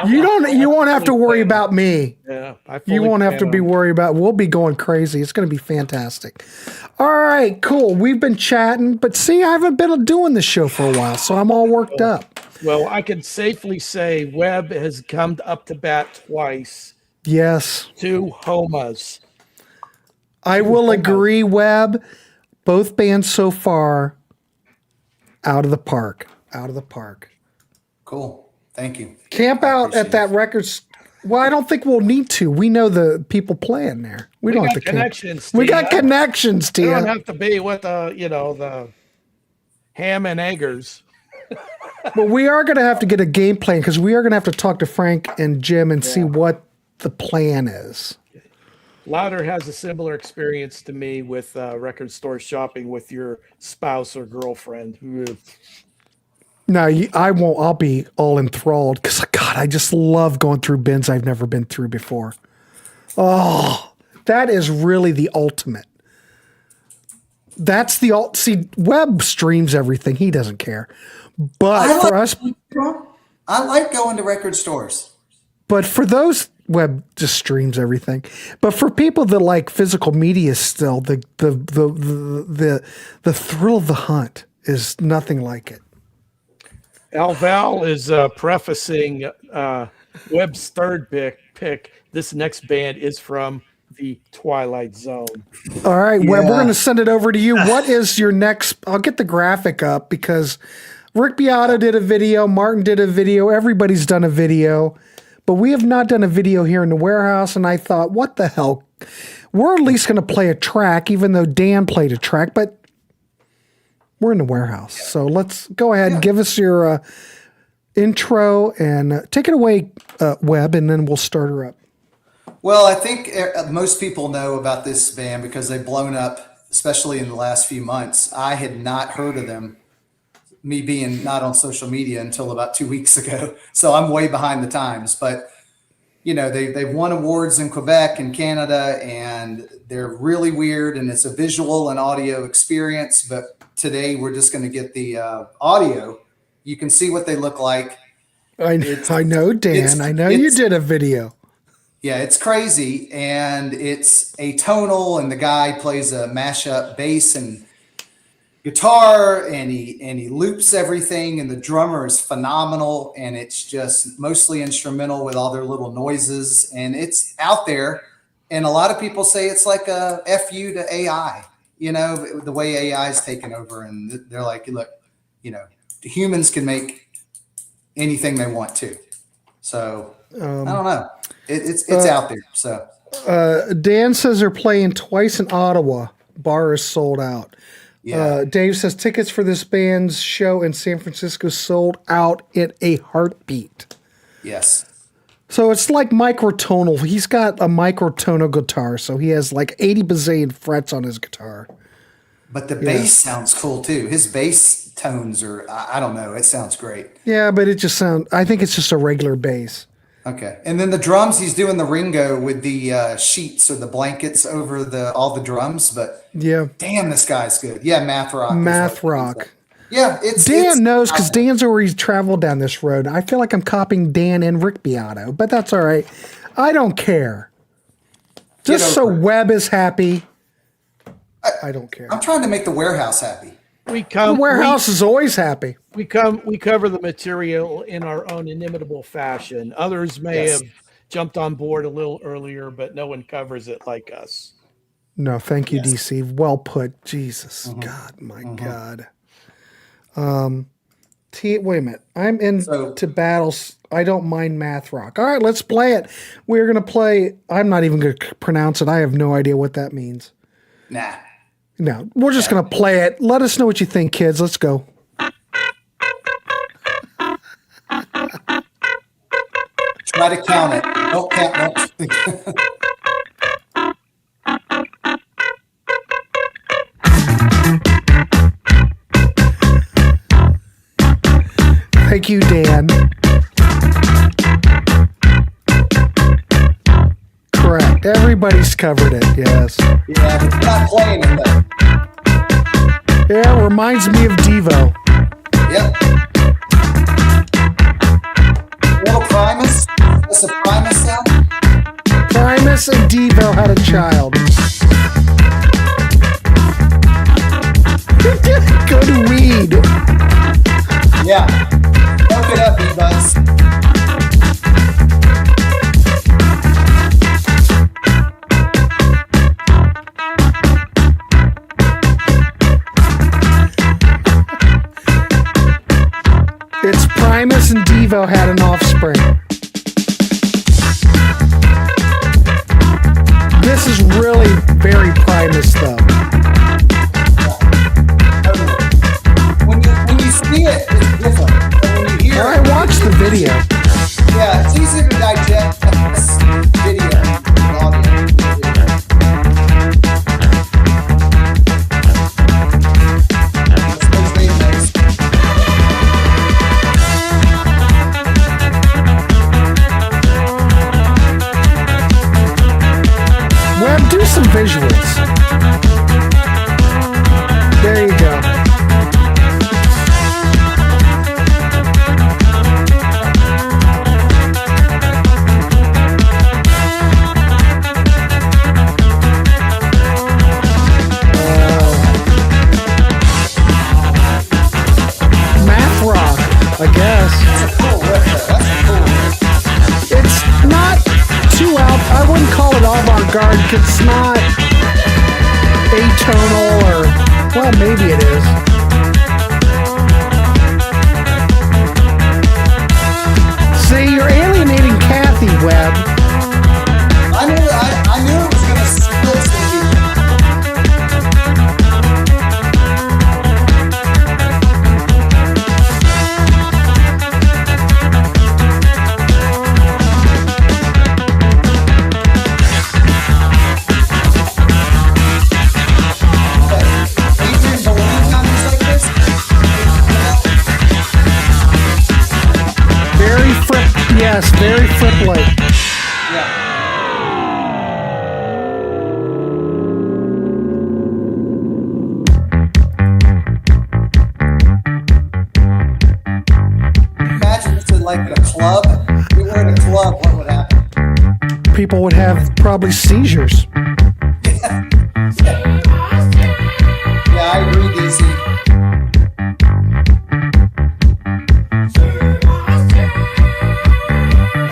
Speaker 6: You won't have to worry about me.
Speaker 7: Yeah,
Speaker 6: you won't have to be worried about. We'll be going crazy. It's going to be fantastic. All right, cool. We've been chatting, but see, I haven't been doing this show for a while, so I'm all worked up.
Speaker 7: Well, I can safely say Webb has come up to bat twice.
Speaker 6: Yes.
Speaker 7: 2 homas.
Speaker 6: I will agree, Webb. Both bands so far, out of the park. Out of the park.
Speaker 8: Cool. Thank you.
Speaker 6: Camp out at that records. Well, I don't think we'll need to. We know the people playing there. We don't have to
Speaker 7: connections.
Speaker 6: We got connections, Tia.
Speaker 7: You don't have to be with the ham and eggers.
Speaker 6: But we are going to have to get a game plan, because we are going to have to talk to Frank and Jim and see what the plan is.
Speaker 7: Louder has a similar experience to me with record store shopping with your spouse or girlfriend.
Speaker 6: No, I won't. I'll be all enthralled, because, God, I just love going through bins I've never been through before. Oh, that is really the ultimate. That's the see, Webb streams everything. He doesn't care. But for us,
Speaker 8: I like going to record stores.
Speaker 6: But for those, Webb just streams everything. But for people that like physical media still, the thrill of the hunt is nothing like it.
Speaker 7: Val is prefacing Webb's third pick. This next band is from the Twilight Zone.
Speaker 6: All right, Webb, we're going to send it over to you. What is your next? I'll get the graphic up, because Rick Beato did a video, Martin did a video, everybody's done a video, but we have not done a video here in the Warehouse, and I thought, what the hell? We're at least going to play a track, even though Dan played a track, but we're in the Warehouse. So let's go ahead and give us your intro and take it away, Webb, and then we'll start her up.
Speaker 8: Well, I think most people know about this band because they've blown up, especially in the last few months. I had not heard of them, me being not on social media until about 2 weeks ago. So I'm way behind the times. But, they've won awards in Quebec and Canada, and they're really weird, and it's a visual and audio experience. But today we're just going to get the audio. You can see what they look like.
Speaker 6: I know, Dan. I know you did a video.
Speaker 8: Yeah, it's crazy, and it's atonal, and the guy plays a mashup bass and guitar, and he loops everything, and the drummer is phenomenal, and it's just mostly instrumental with all their little noises, and it's out there, and a lot of people say it's like a FU to AI, the way AI is taken over, and they're like, look, humans can make anything they want to. So I don't know. It's out there. So
Speaker 6: Dan says they're playing twice in Ottawa. Bar is sold out. Yeah. Dave says tickets for this band's show in San Francisco sold out in a heartbeat.
Speaker 8: Yes.
Speaker 6: So it's like microtonal. He's got a microtonal guitar, so he has like 80 bazillion frets on his guitar.
Speaker 8: But the bass sounds cool too. His bass tones are, I don't know, it sounds great.
Speaker 6: Yeah, but it just I think it's just a regular bass.
Speaker 8: Okay. And then the drums, he's doing the Ringo with the sheets or the blankets over all the drums. But damn, this guy's good. Yeah, Math Rock.
Speaker 6: Math Rock.
Speaker 8: Yeah,
Speaker 6: Dan knows, because Dan's already traveled down this road. I feel like I'm copying Dan and Rick Beato, but that's all right. I don't care. Just so Webb is happy. I don't care.
Speaker 8: I'm trying to make the Warehouse happy.
Speaker 7: We come.
Speaker 6: The Warehouse is always happy.
Speaker 7: We cover the material in our own inimitable fashion. Others may have jumped on board a little earlier, but no one covers it like us.
Speaker 6: No, thank you, DC. Well put. Jesus, God, my God. Wait a minute. I'm into battles. I don't mind math rock. All right, let's play it. We're gonna play. I'm not even gonna pronounce it. I have no idea what that means.
Speaker 8: Nah.
Speaker 6: No, we're just gonna play it. Let us know what you think, kids. Let's go.
Speaker 8: Try to count it. Don't count.
Speaker 6: Thank you, Dan. Correct. Everybody's covered it. Yes.
Speaker 8: Yeah, but we're not playing it though.
Speaker 6: Yeah, it reminds me of Devo.
Speaker 8: Yep. Little Primus. That's a Primus sound.
Speaker 6: Primus and Devo had a child. Go to weed.
Speaker 8: Yeah. Look it up, E-Buds.
Speaker 6: It's Primus and Devo had an offspring. This is really very Primus, though.
Speaker 8: When you see it, it's different. But when you hear
Speaker 6: I watched the video.
Speaker 8: Yeah, it's easier to digest this video than audio.
Speaker 6: Webb, do some visuals. There you go. Math rock, I guess.
Speaker 8: That's a cool riff there. That's a cool riff.
Speaker 6: It's not too out. I wouldn't call it avant-garde. It's not atonal or, well, maybe it is. See, you're alienating Kathy, Webb.
Speaker 8: I knew it was going to split some people. Adrian, believe numbers like this?
Speaker 6: Very flip-like.
Speaker 8: Yeah. Imagine this in like a club. We were in a club, what would happen?
Speaker 6: People would have probably seizures.
Speaker 8: Yeah, I agree, DC.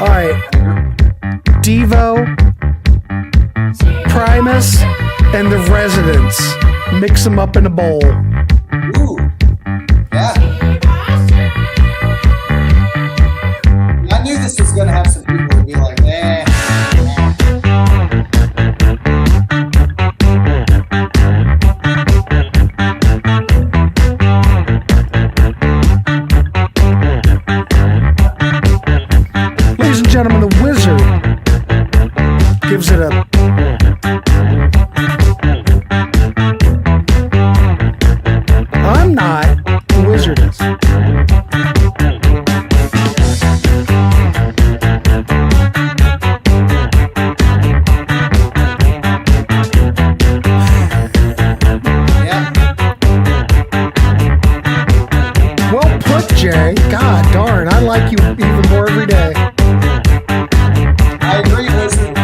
Speaker 6: All right. Devo, Primus, and the Residents. Mix them up in a bowl.
Speaker 8: Ooh. Yeah. I knew this was going to have some people who'd be like, eh.
Speaker 6: Ladies and gentlemen, the Wizard gives it a... I'm not. The Wizard is.
Speaker 8: Yeah.
Speaker 6: Well put, Jay. God darn, I like you even more every day.
Speaker 8: I agree, Wizard.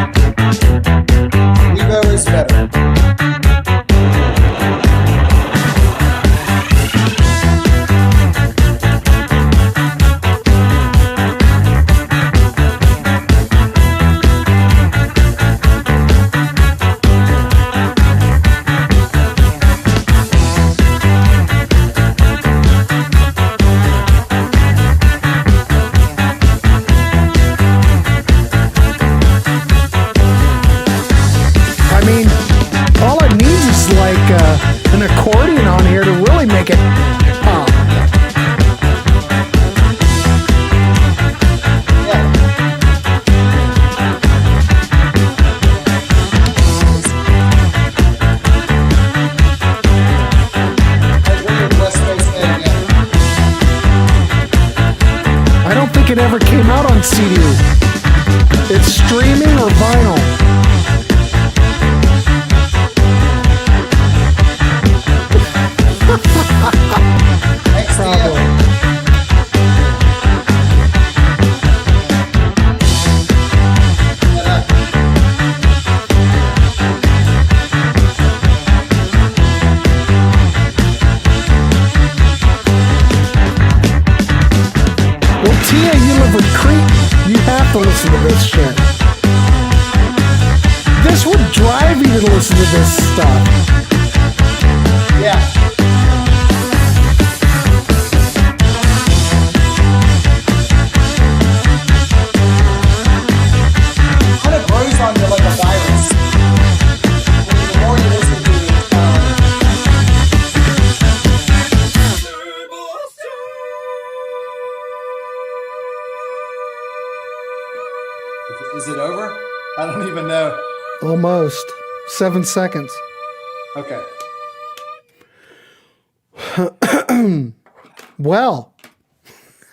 Speaker 6: It's streaming or vinyl?
Speaker 8: Thanks,
Speaker 6: Probably.
Speaker 8: Tia.
Speaker 6: Well, Tia, you live in Crete. You have to listen to this shit. This would drive you to listen to this stuff.
Speaker 8: Yeah. Kind of grows on you like a virus. The more you listen to it, is it over? I don't even know.
Speaker 6: Almost. 7 seconds.
Speaker 8: Okay.
Speaker 6: Well,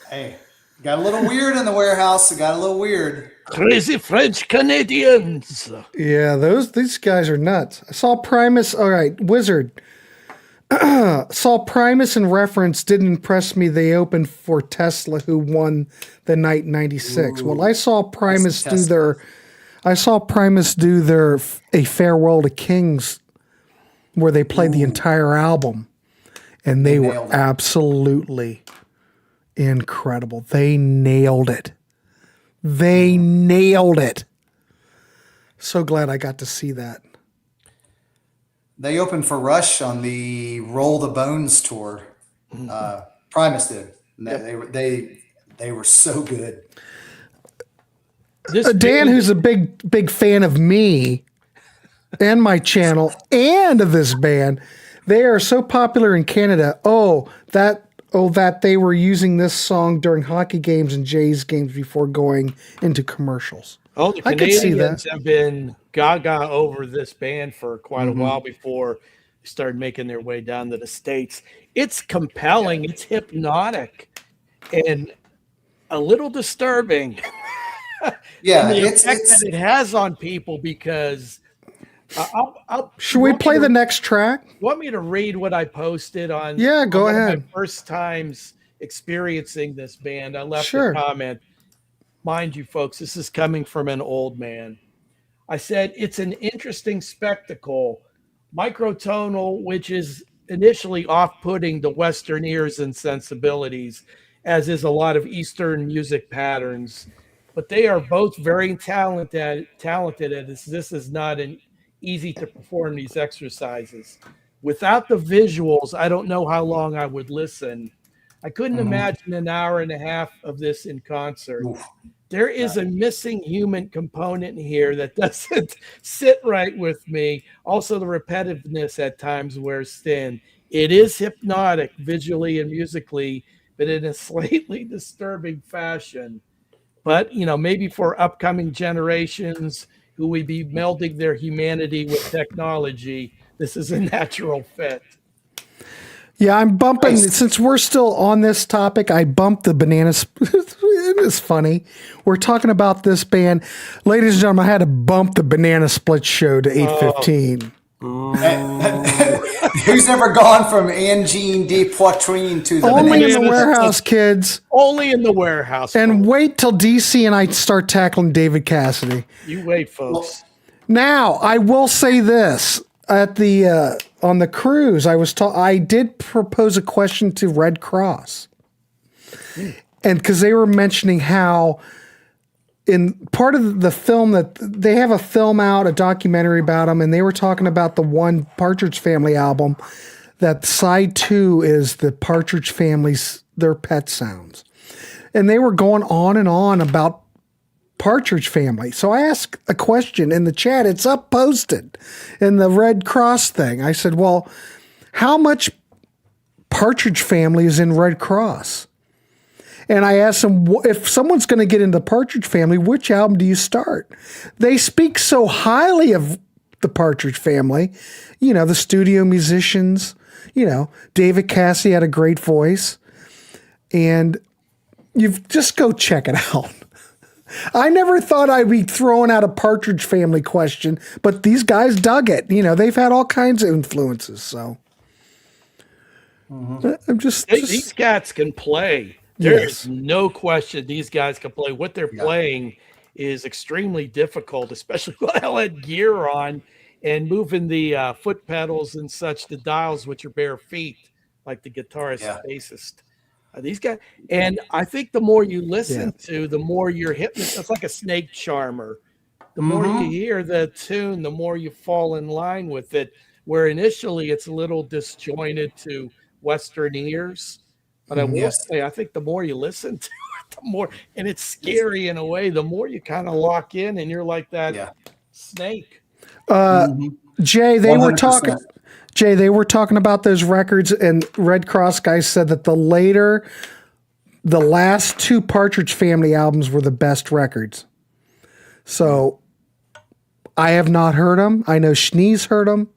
Speaker 8: Hey, got a little weird in the warehouse. It got a little weird.
Speaker 7: Crazy French Canadians.
Speaker 6: yeah, these guys are nuts. I saw Primus. All right, Wizard. Saw Primus and Reference didn't impress me. They opened for Tesla, who won the night in '96. Well, I saw Primus do their. I saw Primus do their A Farewell to Kings, where they played the entire album, and they were
Speaker 8: nailed it.
Speaker 6: absolutely incredible. They nailed it. They nailed it. So glad I got to see that.
Speaker 8: They opened for Rush on the Roll the Bones tour. Primus did. And they were so good.
Speaker 6: Dan, who's a big fan of me and my channel and of this band, they are so popular in Canada. That they were using this song during hockey games and Jays games before going into commercials.
Speaker 7: Oh, the
Speaker 6: I could see
Speaker 7: Canadians
Speaker 6: that.
Speaker 7: have been gaga over this band for quite a while before they started making their way down to the States. It's compelling. It's hypnotic and a little disturbing.
Speaker 8: Yeah,
Speaker 7: And the
Speaker 8: it's
Speaker 7: effect that it has on people because
Speaker 6: Should we play the next track?
Speaker 7: You want me to read what I posted on?
Speaker 6: Yeah, go
Speaker 7: on one of
Speaker 6: ahead.
Speaker 7: My first times experiencing this band, I left
Speaker 6: Sure.
Speaker 7: a comment. Mind you, folks, this is coming from an old man. I said, it's an interesting spectacle, microtonal, which is initially off-putting to Western ears and sensibilities, as is a lot of Eastern music patterns. But they are both very talented at this. This is not an easy to perform these exercises. Without the visuals, I don't know how long I would listen. I couldn't imagine an hour and a half of this in concert.
Speaker 8: Oof.
Speaker 7: There is a missing human component here that doesn't sit right with me. Also, the repetitiveness at times wears thin. It is hypnotic visually and musically, but in a slightly disturbing fashion. But, maybe for upcoming generations who will be melding their humanity with technology, this is a natural fit.
Speaker 6: Yeah, I'm bumping, since we're still on this topic, I bumped the bananas. It is funny. We're talking about this band. Ladies and gentlemen, I had to bump the Banana Split show to 8:15.
Speaker 8: Who's never gone from Angine de Poitrine to the
Speaker 6: Only in the
Speaker 8: Banana?
Speaker 6: warehouse, kids.
Speaker 7: Only in the warehouse.
Speaker 6: And wait till DC and I start tackling David Cassidy.
Speaker 7: You wait, folks.
Speaker 6: Now, I will say this. At the on the cruise, I did propose a question to Red Cross. And because they were mentioning how in part of the film that they have a film out, a documentary about them, and they were talking about the one Partridge Family album, that side 2 is the Partridge Family's, their pet sounds. And they were going on and on about Partridge Family. So I asked a question in the chat. It's up posted in the Red Cross thing. I said, well, how much Partridge Family is in Red Cross? And I asked them, if someone's going to get into Partridge Family, which album do you start? They speak so highly of the Partridge Family, the studio musicians, David Cassidy had a great voice. And you've just go check it out. I never thought I'd be throwing out a Partridge Family question, but these guys dug it. You know, they've had all kinds of influences. So I'm just
Speaker 7: These cats can play. There's no question these guys can play. What they're playing is extremely difficult, especially while had gear on and moving the foot pedals and such, the dials with your bare feet, like the guitarist, bassist. These guys, and I think the more you listen to, the more you're hypnotized. It's like a snake charmer. The more you hear the tune, the more you fall in line with it. Where initially it's a little disjointed to Western ears, but I will say, I think the more you listen to it, the more, and it's scary in a way. The more you kind of lock in, and you're like that snake.
Speaker 6: Jay, they
Speaker 8: 100%.
Speaker 6: were talking. Jay, they were talking about those records, and Red Cross guys said that the last two Partridge Family albums were the best records. So I have not heard them. I know Schnee's heard them.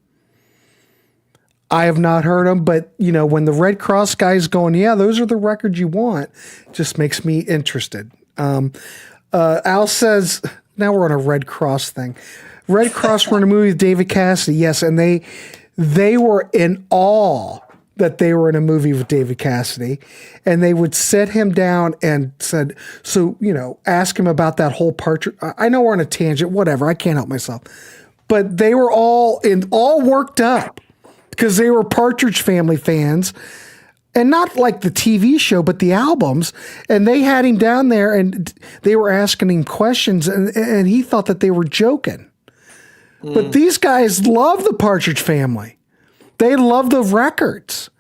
Speaker 6: I have not heard them, but you know, when the Red Cross guys going, yeah, those are the records you want, just makes me interested. Al says, now we're on a Red Cross thing. Red Cross were in a movie with David Cassidy, yes, and they were in awe that they were in a movie with David Cassidy, and they would sit him down and said, so, you know, ask him about that whole Partridge. I know we're on a tangent, whatever. I can't help myself, but they were all worked up because they were Partridge Family fans, and not like the TV show, but the albums. And they had him down there, and they were asking him questions, and he thought that they were joking. But these guys love the Partridge Family. They love the records.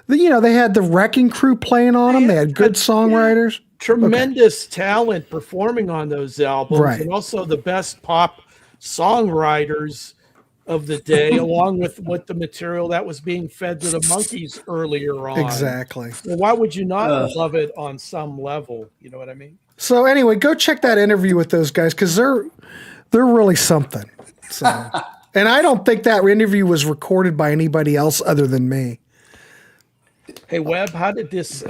Speaker 6: You know, they had the Wrecking Crew playing on them. They had good songwriters.
Speaker 7: Tremendous talent performing on those albums.
Speaker 6: Right.
Speaker 7: And also the best pop songwriters of the day, along with what the material that was being fed to the monkeys earlier on.
Speaker 6: Exactly.
Speaker 7: Well, why would you not love it on some level? You know what I mean?
Speaker 6: So anyway, go check that interview with those guys because they're really something. So, and I don't think that interview was recorded by anybody else other than me.
Speaker 7: Hey, Webb, how did this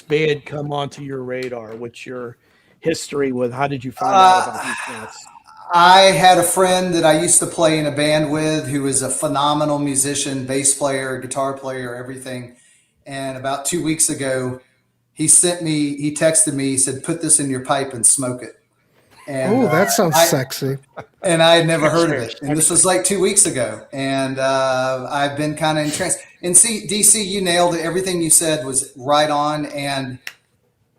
Speaker 7: band come onto your radar? What's your history with? How did you find out about these guys?
Speaker 8: I had a friend that I used to play in a band with who is a phenomenal musician, bass player, guitar player, everything. And about 2 weeks ago, he texted me, he said, put this in your pipe and smoke it. And,
Speaker 6: that sounds sexy.
Speaker 8: And I had never heard of it. And this was like 2 weeks ago. And I've been kind of entranced. And see, DC, you nailed it. Everything you said was right on. And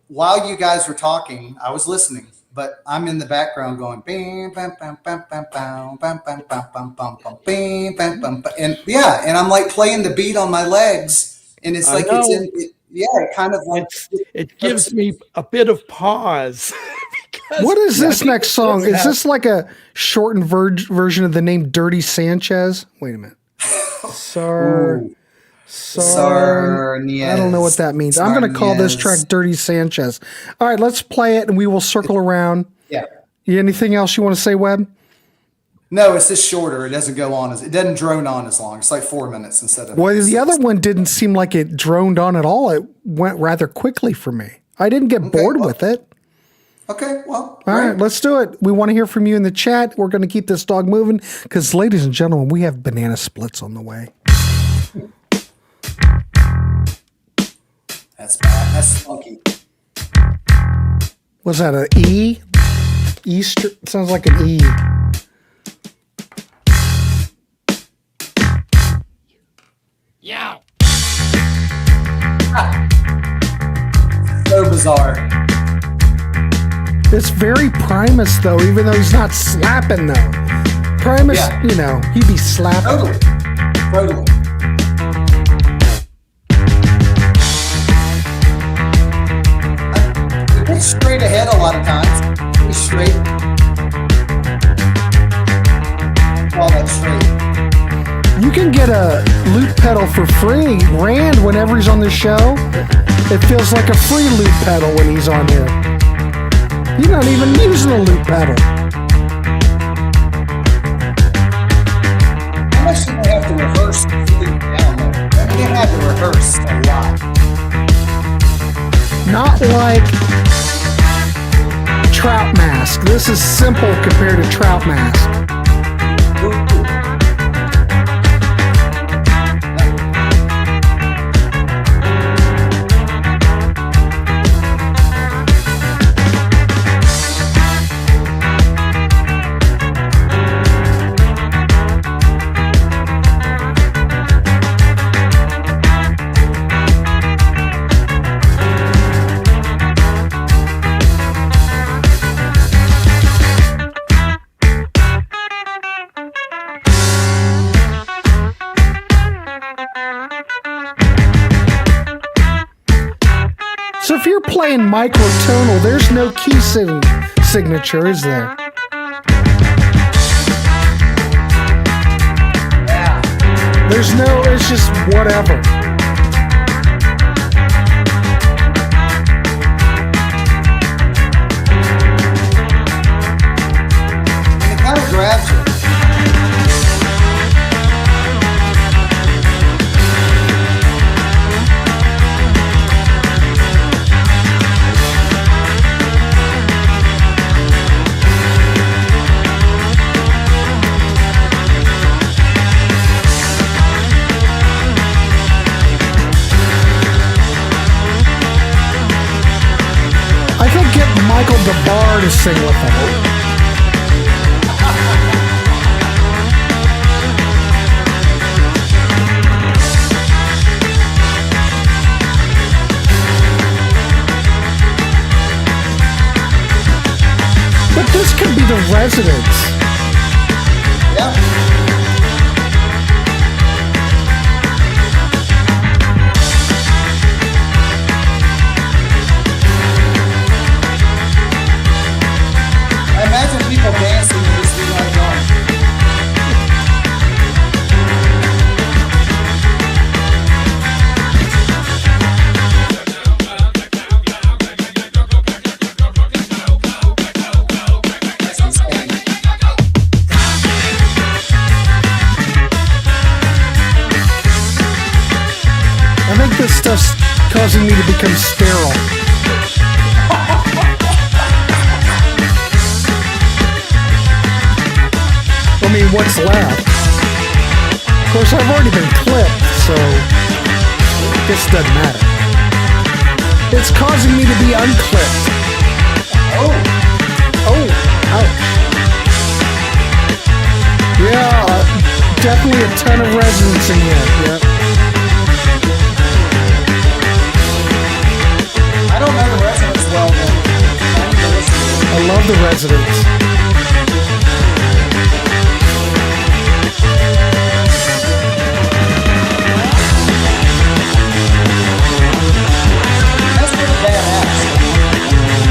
Speaker 8: while you guys were talking, I was listening. But I'm in the background going, bam, bam, bam, bam, bam, bam, bam, bam, bam, bam, bam, bam, bam, bam, bam, and yeah, and I'm like playing the beat on my legs, and it's like it kind of like
Speaker 7: it gives me a bit of pause.
Speaker 6: What is this next song? Is this like a shortened version of the name Dirty Sanchez? Wait a minute. I don't know what that means. I'm going to call this track Dirty Sanchez. All right, let's play it and we will circle around.
Speaker 8: Yeah.
Speaker 6: Anything else you want to say, Webb?
Speaker 8: No, it's just shorter. It doesn't go on it doesn't drone on as long. It's like 4 minutes instead of.
Speaker 6: Well, the other one didn't seem like it droned on at all. It went rather quickly for me. I didn't get bored with it.
Speaker 8: Okay, well.
Speaker 6: All right, let's do it. We want to hear from you in the chat. We're going to keep this dog moving because, ladies and gentlemen, we have banana splits on the way.
Speaker 8: That's bad. That's funky.
Speaker 6: Was that an E? Easter? It sounds like an E.
Speaker 7: Yeah.
Speaker 8: So bizarre.
Speaker 6: It's very Primus, though, even though he's not slapping, though. Primus, you know, he'd be slapping.
Speaker 8: Totally. It's straight ahead a lot of times. He's straight. All that straight.
Speaker 6: You can get a loop pedal for free. Rand, whenever he's on the show, it feels like a free loop pedal when he's on here. You're not even using a loop pedal.
Speaker 8: How much do they have to rehearse to loop down there? They have to rehearse a lot.
Speaker 6: Not like Trout Mask. This is simple compared to Trout Mask. So if you're playing microtonal, there's no key signature, is there? There's no, it's just whatever.
Speaker 8: And it kind of grabs you.
Speaker 6: I could get Michael DeBar to sing with them. But this could be the Residents.
Speaker 8: Yeah. I imagine people dancing to this being like on. That's insane.
Speaker 6: I think this stuff's causing me to become sterile. I mean, what's left? Of course, I've already been clipped, so this doesn't matter. It's causing me to be unclipped.
Speaker 8: Oh,
Speaker 6: Oh, ouch. Yeah, definitely a ton of resonance in here. Yep.
Speaker 8: I don't know the Residents well, but I need to listen to it.
Speaker 6: I love the Residents.
Speaker 8: That's pretty badass.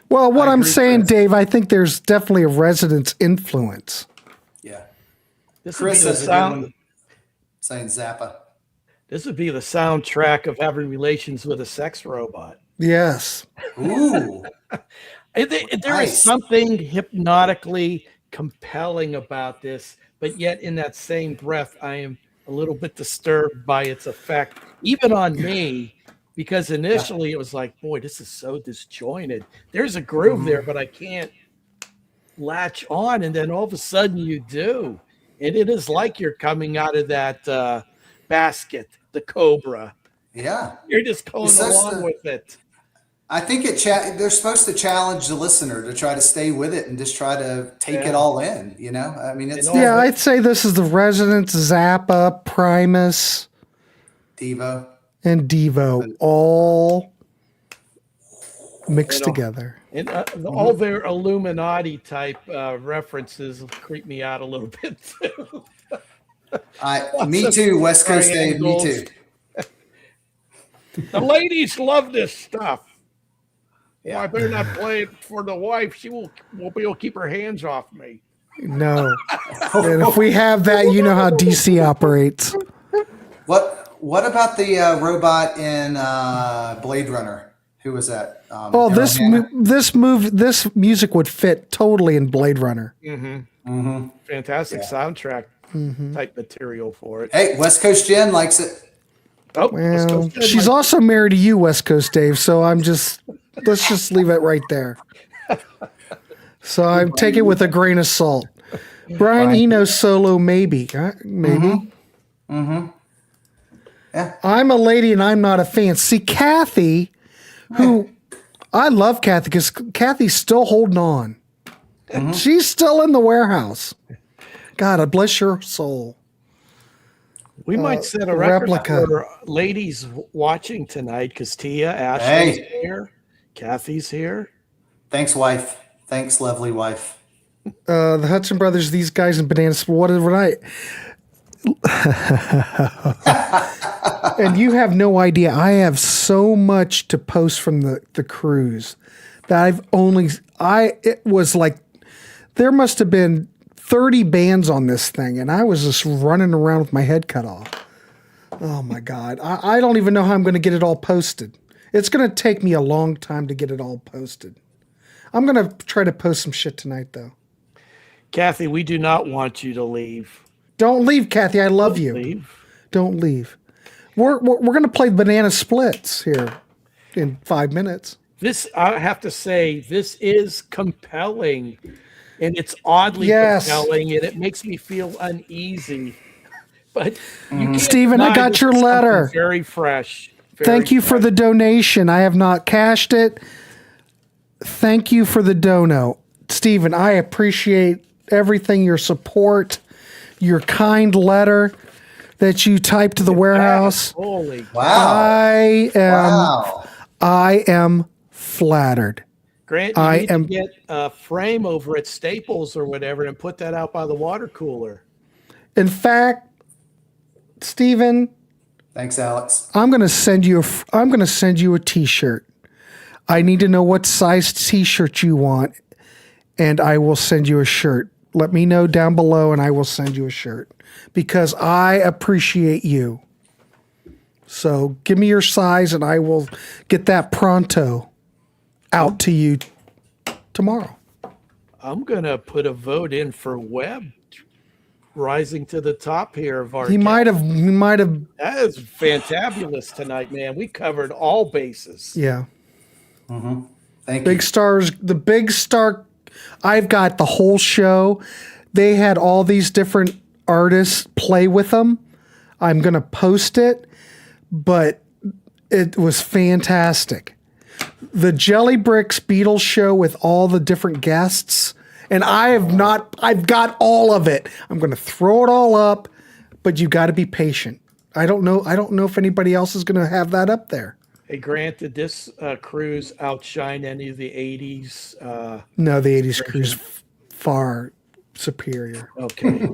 Speaker 6: Well, what I'm
Speaker 8: agree,
Speaker 6: saying,
Speaker 8: Chris.
Speaker 6: Dave, I think there's definitely a Residents influence.
Speaker 8: Yeah.
Speaker 7: This would be
Speaker 8: Chris
Speaker 7: the
Speaker 8: has a good
Speaker 7: sound.
Speaker 8: one saying Zappa.
Speaker 7: This would be the soundtrack of having relations with a sex robot.
Speaker 6: Yes.
Speaker 8: Ooh.
Speaker 7: There is
Speaker 8: Nice.
Speaker 7: something hypnotically compelling about this, but yet in that same breath, I am a little bit disturbed by its effect, even on me, because initially it was like, boy, this is so disjointed. There's a groove there, but I can't latch on. And then all of a sudden you do. And it is like you're coming out of that basket, the Cobra.
Speaker 8: Yeah.
Speaker 7: You're just going
Speaker 8: It's such
Speaker 7: along
Speaker 8: the-
Speaker 7: with it.
Speaker 8: I think they're supposed to challenge the listener to try to stay with it and just try to take it all in, you know? I mean, it's
Speaker 7: And all
Speaker 6: Yeah, I'd say this is the Residents, Zappa, Primus,
Speaker 8: Devo.
Speaker 6: and Devo all mixed
Speaker 7: You know,
Speaker 6: together.
Speaker 7: And all their Illuminati type references creep me out a little bit too.
Speaker 8: Me too, West Coast Dave, me
Speaker 7: triangles.
Speaker 8: too.
Speaker 7: The ladies love this stuff. Well, I better not play it for the wife. She won't be able to keep her hands off me.
Speaker 6: No. And if we have that, you know how DC operates.
Speaker 8: What about the robot in Blade Runner? Who was that?
Speaker 6: Oh,
Speaker 8: Daryl Hannah?
Speaker 6: this music would fit totally in Blade Runner.
Speaker 7: Mm-hmm. Fantastic soundtrack type material for it.
Speaker 8: Hey, West Coast Jen likes it.
Speaker 7: Oh,
Speaker 6: Well, she's also married to you, West Coast Dave. So let's just leave it right there. So I take it with a grain of salt. Brian Eno solo, maybe. Maybe.
Speaker 8: Yeah.
Speaker 6: I'm a lady and I'm not a fan. See, Kathy, who I love Kathy because Kathy's still holding on. She's still in the warehouse. God, bless your soul.
Speaker 7: We might set a record
Speaker 6: replica.
Speaker 7: for ladies watching tonight because Tia, Ashley's here, Kathy's here.
Speaker 8: Thanks, wife. Thanks, lovely wife.
Speaker 6: The Hudson Brothers, these guys in Bananas, whatever night. And you have no idea. I have so much to post from the cruise that it was like, there must have been 30 bands on this thing, and I was just running around with my head cut off. Oh my God. I don't even know how I'm going to get it all posted. It's going to take me a long time to get it all posted. I'm going to try to post some shit tonight, though.
Speaker 7: Kathy, we do not want you to leave.
Speaker 6: Don't leave, Kathy. I love you.
Speaker 7: Leave.
Speaker 6: Don't leave. We're going to play Banana Splits here in 5 minutes.
Speaker 7: This, I have to say, this is compelling, and it's oddly compelling, and it makes me feel uneasy. But you can't
Speaker 6: Steven, I
Speaker 7: deny
Speaker 6: got
Speaker 7: this
Speaker 6: your
Speaker 7: is
Speaker 6: letter.
Speaker 7: something very fresh.
Speaker 6: Thank you for the donation. I have not cashed it. Thank you for the dono. Steven, I appreciate everything, your support, your kind letter that you typed to the warehouse.
Speaker 7: Holy
Speaker 8: Wow.
Speaker 6: I am flattered.
Speaker 7: Grant, you need to get a frame over at Staples or whatever and put that out by the water cooler.
Speaker 6: In fact, Steven,
Speaker 8: Thanks, Alex.
Speaker 6: I'm going to send you a t-shirt. I need to know what size t-shirt you want, and I will send you a shirt. Let me know down below, and I will send you a shirt because I appreciate you. So give me your size, and I will get that pronto out to you tomorrow.
Speaker 7: I'm going to put a vote in for Webb rising to the top here of our
Speaker 6: He might have.
Speaker 7: That is fantabulous tonight, man. We covered all bases.
Speaker 6: Yeah.
Speaker 8: Thank
Speaker 6: Big
Speaker 8: you.
Speaker 6: stars. The big star. I've got the whole show. They had all these different artists play with them. I'm going to post it, but it was fantastic. The Jelly Bricks Beatles show with all the different guests. And I've got all of it. I'm going to throw it all up, but you got to be patient. I don't know if anybody else is going to have that up there.
Speaker 7: Hey, Grant, did this cruise outshine any of the 80s?
Speaker 6: No, the 80s cruise far superior.
Speaker 7: Okay.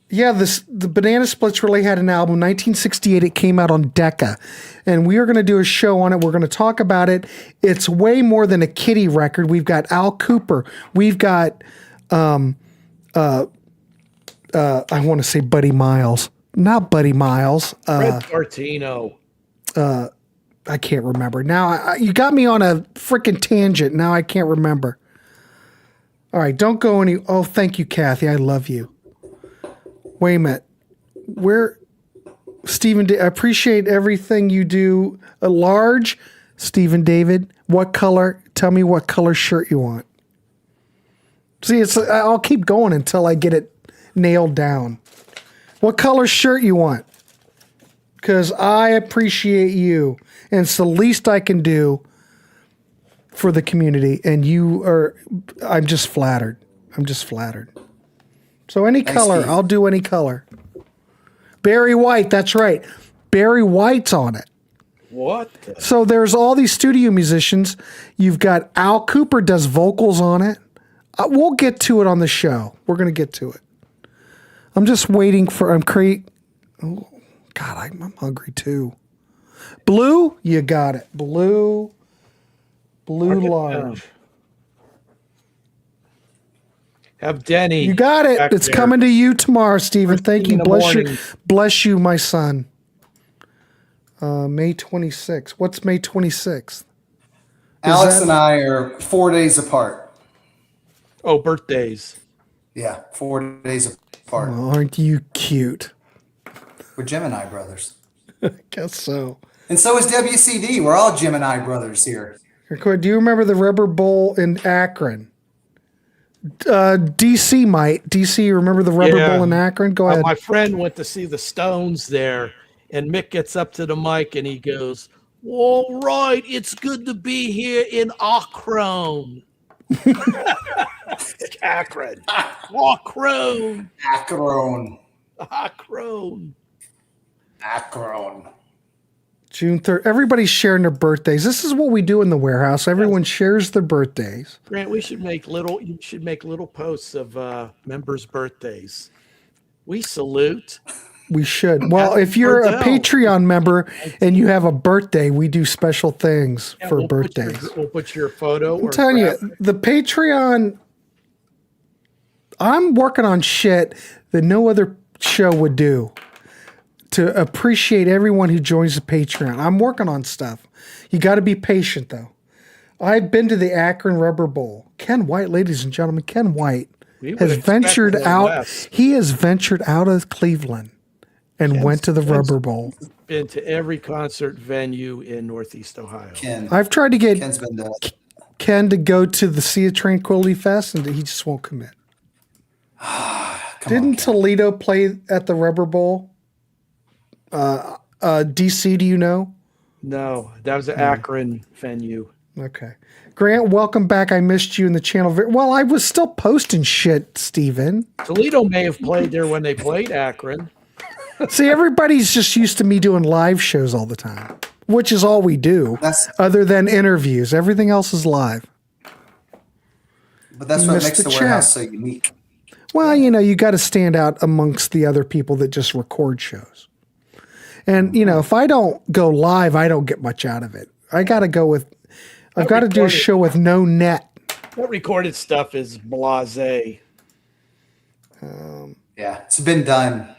Speaker 6: Yeah, the Banana Splits really had an album. 1968, it came out on Decca. And we are going to do a show on it. We're going to talk about it. It's way more than a kiddie record. We've got Al Cooper. We've got, I want to say Buddy Miles. Not Buddy Miles.
Speaker 7: Fred Tartino.
Speaker 6: I can't remember. Now, you got me on a freaking tangent. Now I can't remember. All right, don't go any. Oh, thank you, Kathy. I love you. Wait a minute. Stephen, I appreciate everything you do. A large, Stephen David. What color? Tell me what color shirt you want. See, I'll keep going until I get it nailed down. What color shirt you want? Because I appreciate you, and it's the least I can do for the community. And I'm just flattered. I'm just flattered. So any color,
Speaker 8: Steve.
Speaker 6: I'll do any color. Barry White, that's right. Barry White's on it.
Speaker 7: What?
Speaker 6: So there's all these studio musicians. You've got Al Cooper does vocals on it. We'll get to it on the show. We're going to get to it. I'm just waiting for, oh, God, I'm hungry too. Blue, you got it. Blue large.
Speaker 7: Have Denny.
Speaker 6: You got it.
Speaker 7: back
Speaker 6: It's
Speaker 7: there.
Speaker 6: coming to you tomorrow, Stephen.
Speaker 7: First
Speaker 6: Thank
Speaker 7: thing
Speaker 6: you.
Speaker 7: in the morning.
Speaker 6: Bless you, my son. May 26th. What's May 26th?
Speaker 8: Alex and I are 4 days apart.
Speaker 7: Oh, birthdays.
Speaker 8: Yeah, 4 days apart.
Speaker 6: Oh, aren't you cute?
Speaker 8: We're Gemini brothers.
Speaker 6: Guess so.
Speaker 8: And so is WCD. We're all Gemini brothers here.
Speaker 6: Do you remember the Rubber Bowl in Akron? DC might. DC, you remember the Rubber Bowl in Akron? Go ahead.
Speaker 7: My friend went to see the Stones there, and Mick gets up to the mic and he goes, "All right, it's good to be here in Akron." Akron. Akron.
Speaker 8: Akron.
Speaker 7: Akron.
Speaker 8: Akron.
Speaker 6: June 3rd. Everybody's sharing their birthdays. This is what we do in the warehouse. Everyone shares their birthdays.
Speaker 7: Grant, you should make little posts of members' birthdays. We salute.
Speaker 6: We should. Well, if you're a Patreon member and you have a birthday, we do special things for birthdays.
Speaker 7: We'll put your photo.
Speaker 6: I'm telling you, the Patreon, I'm working on shit that no other show would do to appreciate everyone who joins the Patreon. I'm working on stuff. You got to be patient, though. I've been to the Akron Rubber Bowl. Ken White, ladies and gentlemen, Ken White has ventured out. He has ventured out of Cleveland and went to the Rubber Bowl.
Speaker 7: Been to every concert venue in Northeast Ohio.
Speaker 6: I've tried to get Ken to go to the Sea of Tranquility Fest, and he just won't commit. Didn't Toledo play at the Rubber Bowl? DC, do you know?
Speaker 7: No, that was an Akron venue.
Speaker 6: Okay. Grant, welcome back. I missed you in the channel. Well, I was still posting shit, Steven.
Speaker 7: Toledo may have played there when they played Akron.
Speaker 6: See, everybody's just used to me doing live shows all the time, which is all we do, other than interviews. Everything else is live.
Speaker 8: But that's what makes the warehouse so unique.
Speaker 6: Well, you got to stand out amongst the other people that just record shows. And, if I don't go live, I don't get much out of it. I've got to do a show with no net.
Speaker 7: That recorded stuff is blasé.
Speaker 8: Yeah, it's been done.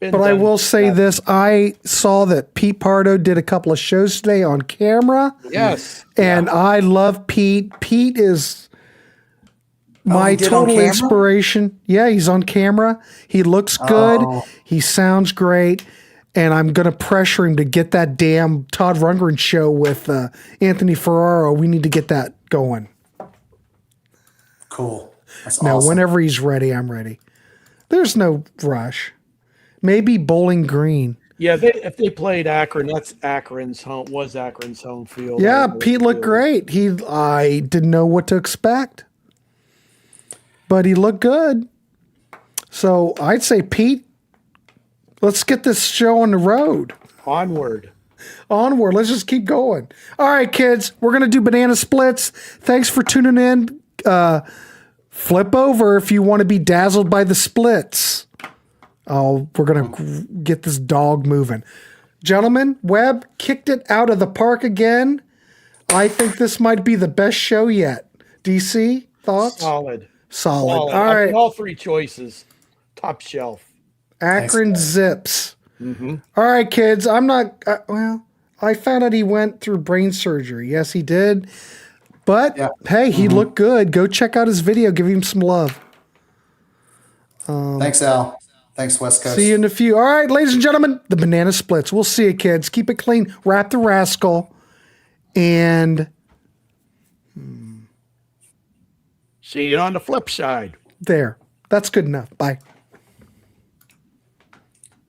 Speaker 6: I will say this. I saw that Pete Pardo did a couple of shows today on camera.
Speaker 7: Yes.
Speaker 6: And I love Pete. Pete is my total inspiration. Yeah, he's on camera. He looks good. He sounds great. And I'm going to pressure him to get that damn Todd Rundgren show with Anthony Ferraro. We need to get that going.
Speaker 8: Cool. That's
Speaker 6: now,
Speaker 8: awesome.
Speaker 6: whenever he's ready, I'm ready. There's no rush. Maybe Bowling Green.
Speaker 7: Yeah, if they played Akron, was Akron's home field.
Speaker 6: Yeah, Pete looked great. I didn't know what to expect, but he looked good. So I'd say, Pete, let's get this show on the road.
Speaker 7: Onward.
Speaker 6: Let's just keep going. All right, kids, we're going to do banana splits. Thanks for tuning in. Flip over if you want to be dazzled by the splits. We're going to get this dog moving. Gentlemen, Webb kicked it out of the park again. I think this might be the best show yet. DC, thoughts?
Speaker 7: Solid.
Speaker 6: All right.
Speaker 7: All three choices. Top shelf.
Speaker 6: Akron Zips.
Speaker 7: Mm-hmm.
Speaker 6: All right, kids. I'm not, I found out he went through brain surgery. Yes, he did. But, hey, he looked good. Go check out his video. Give him some love.
Speaker 8: Thanks, Al. Thanks, West Coast.
Speaker 6: See you in a few. All right, ladies and gentlemen, the banana splits. We'll see you, kids. Keep it clean. Wrap the rascal. And
Speaker 7: see you on the flip side.
Speaker 6: there. That's good enough. Bye.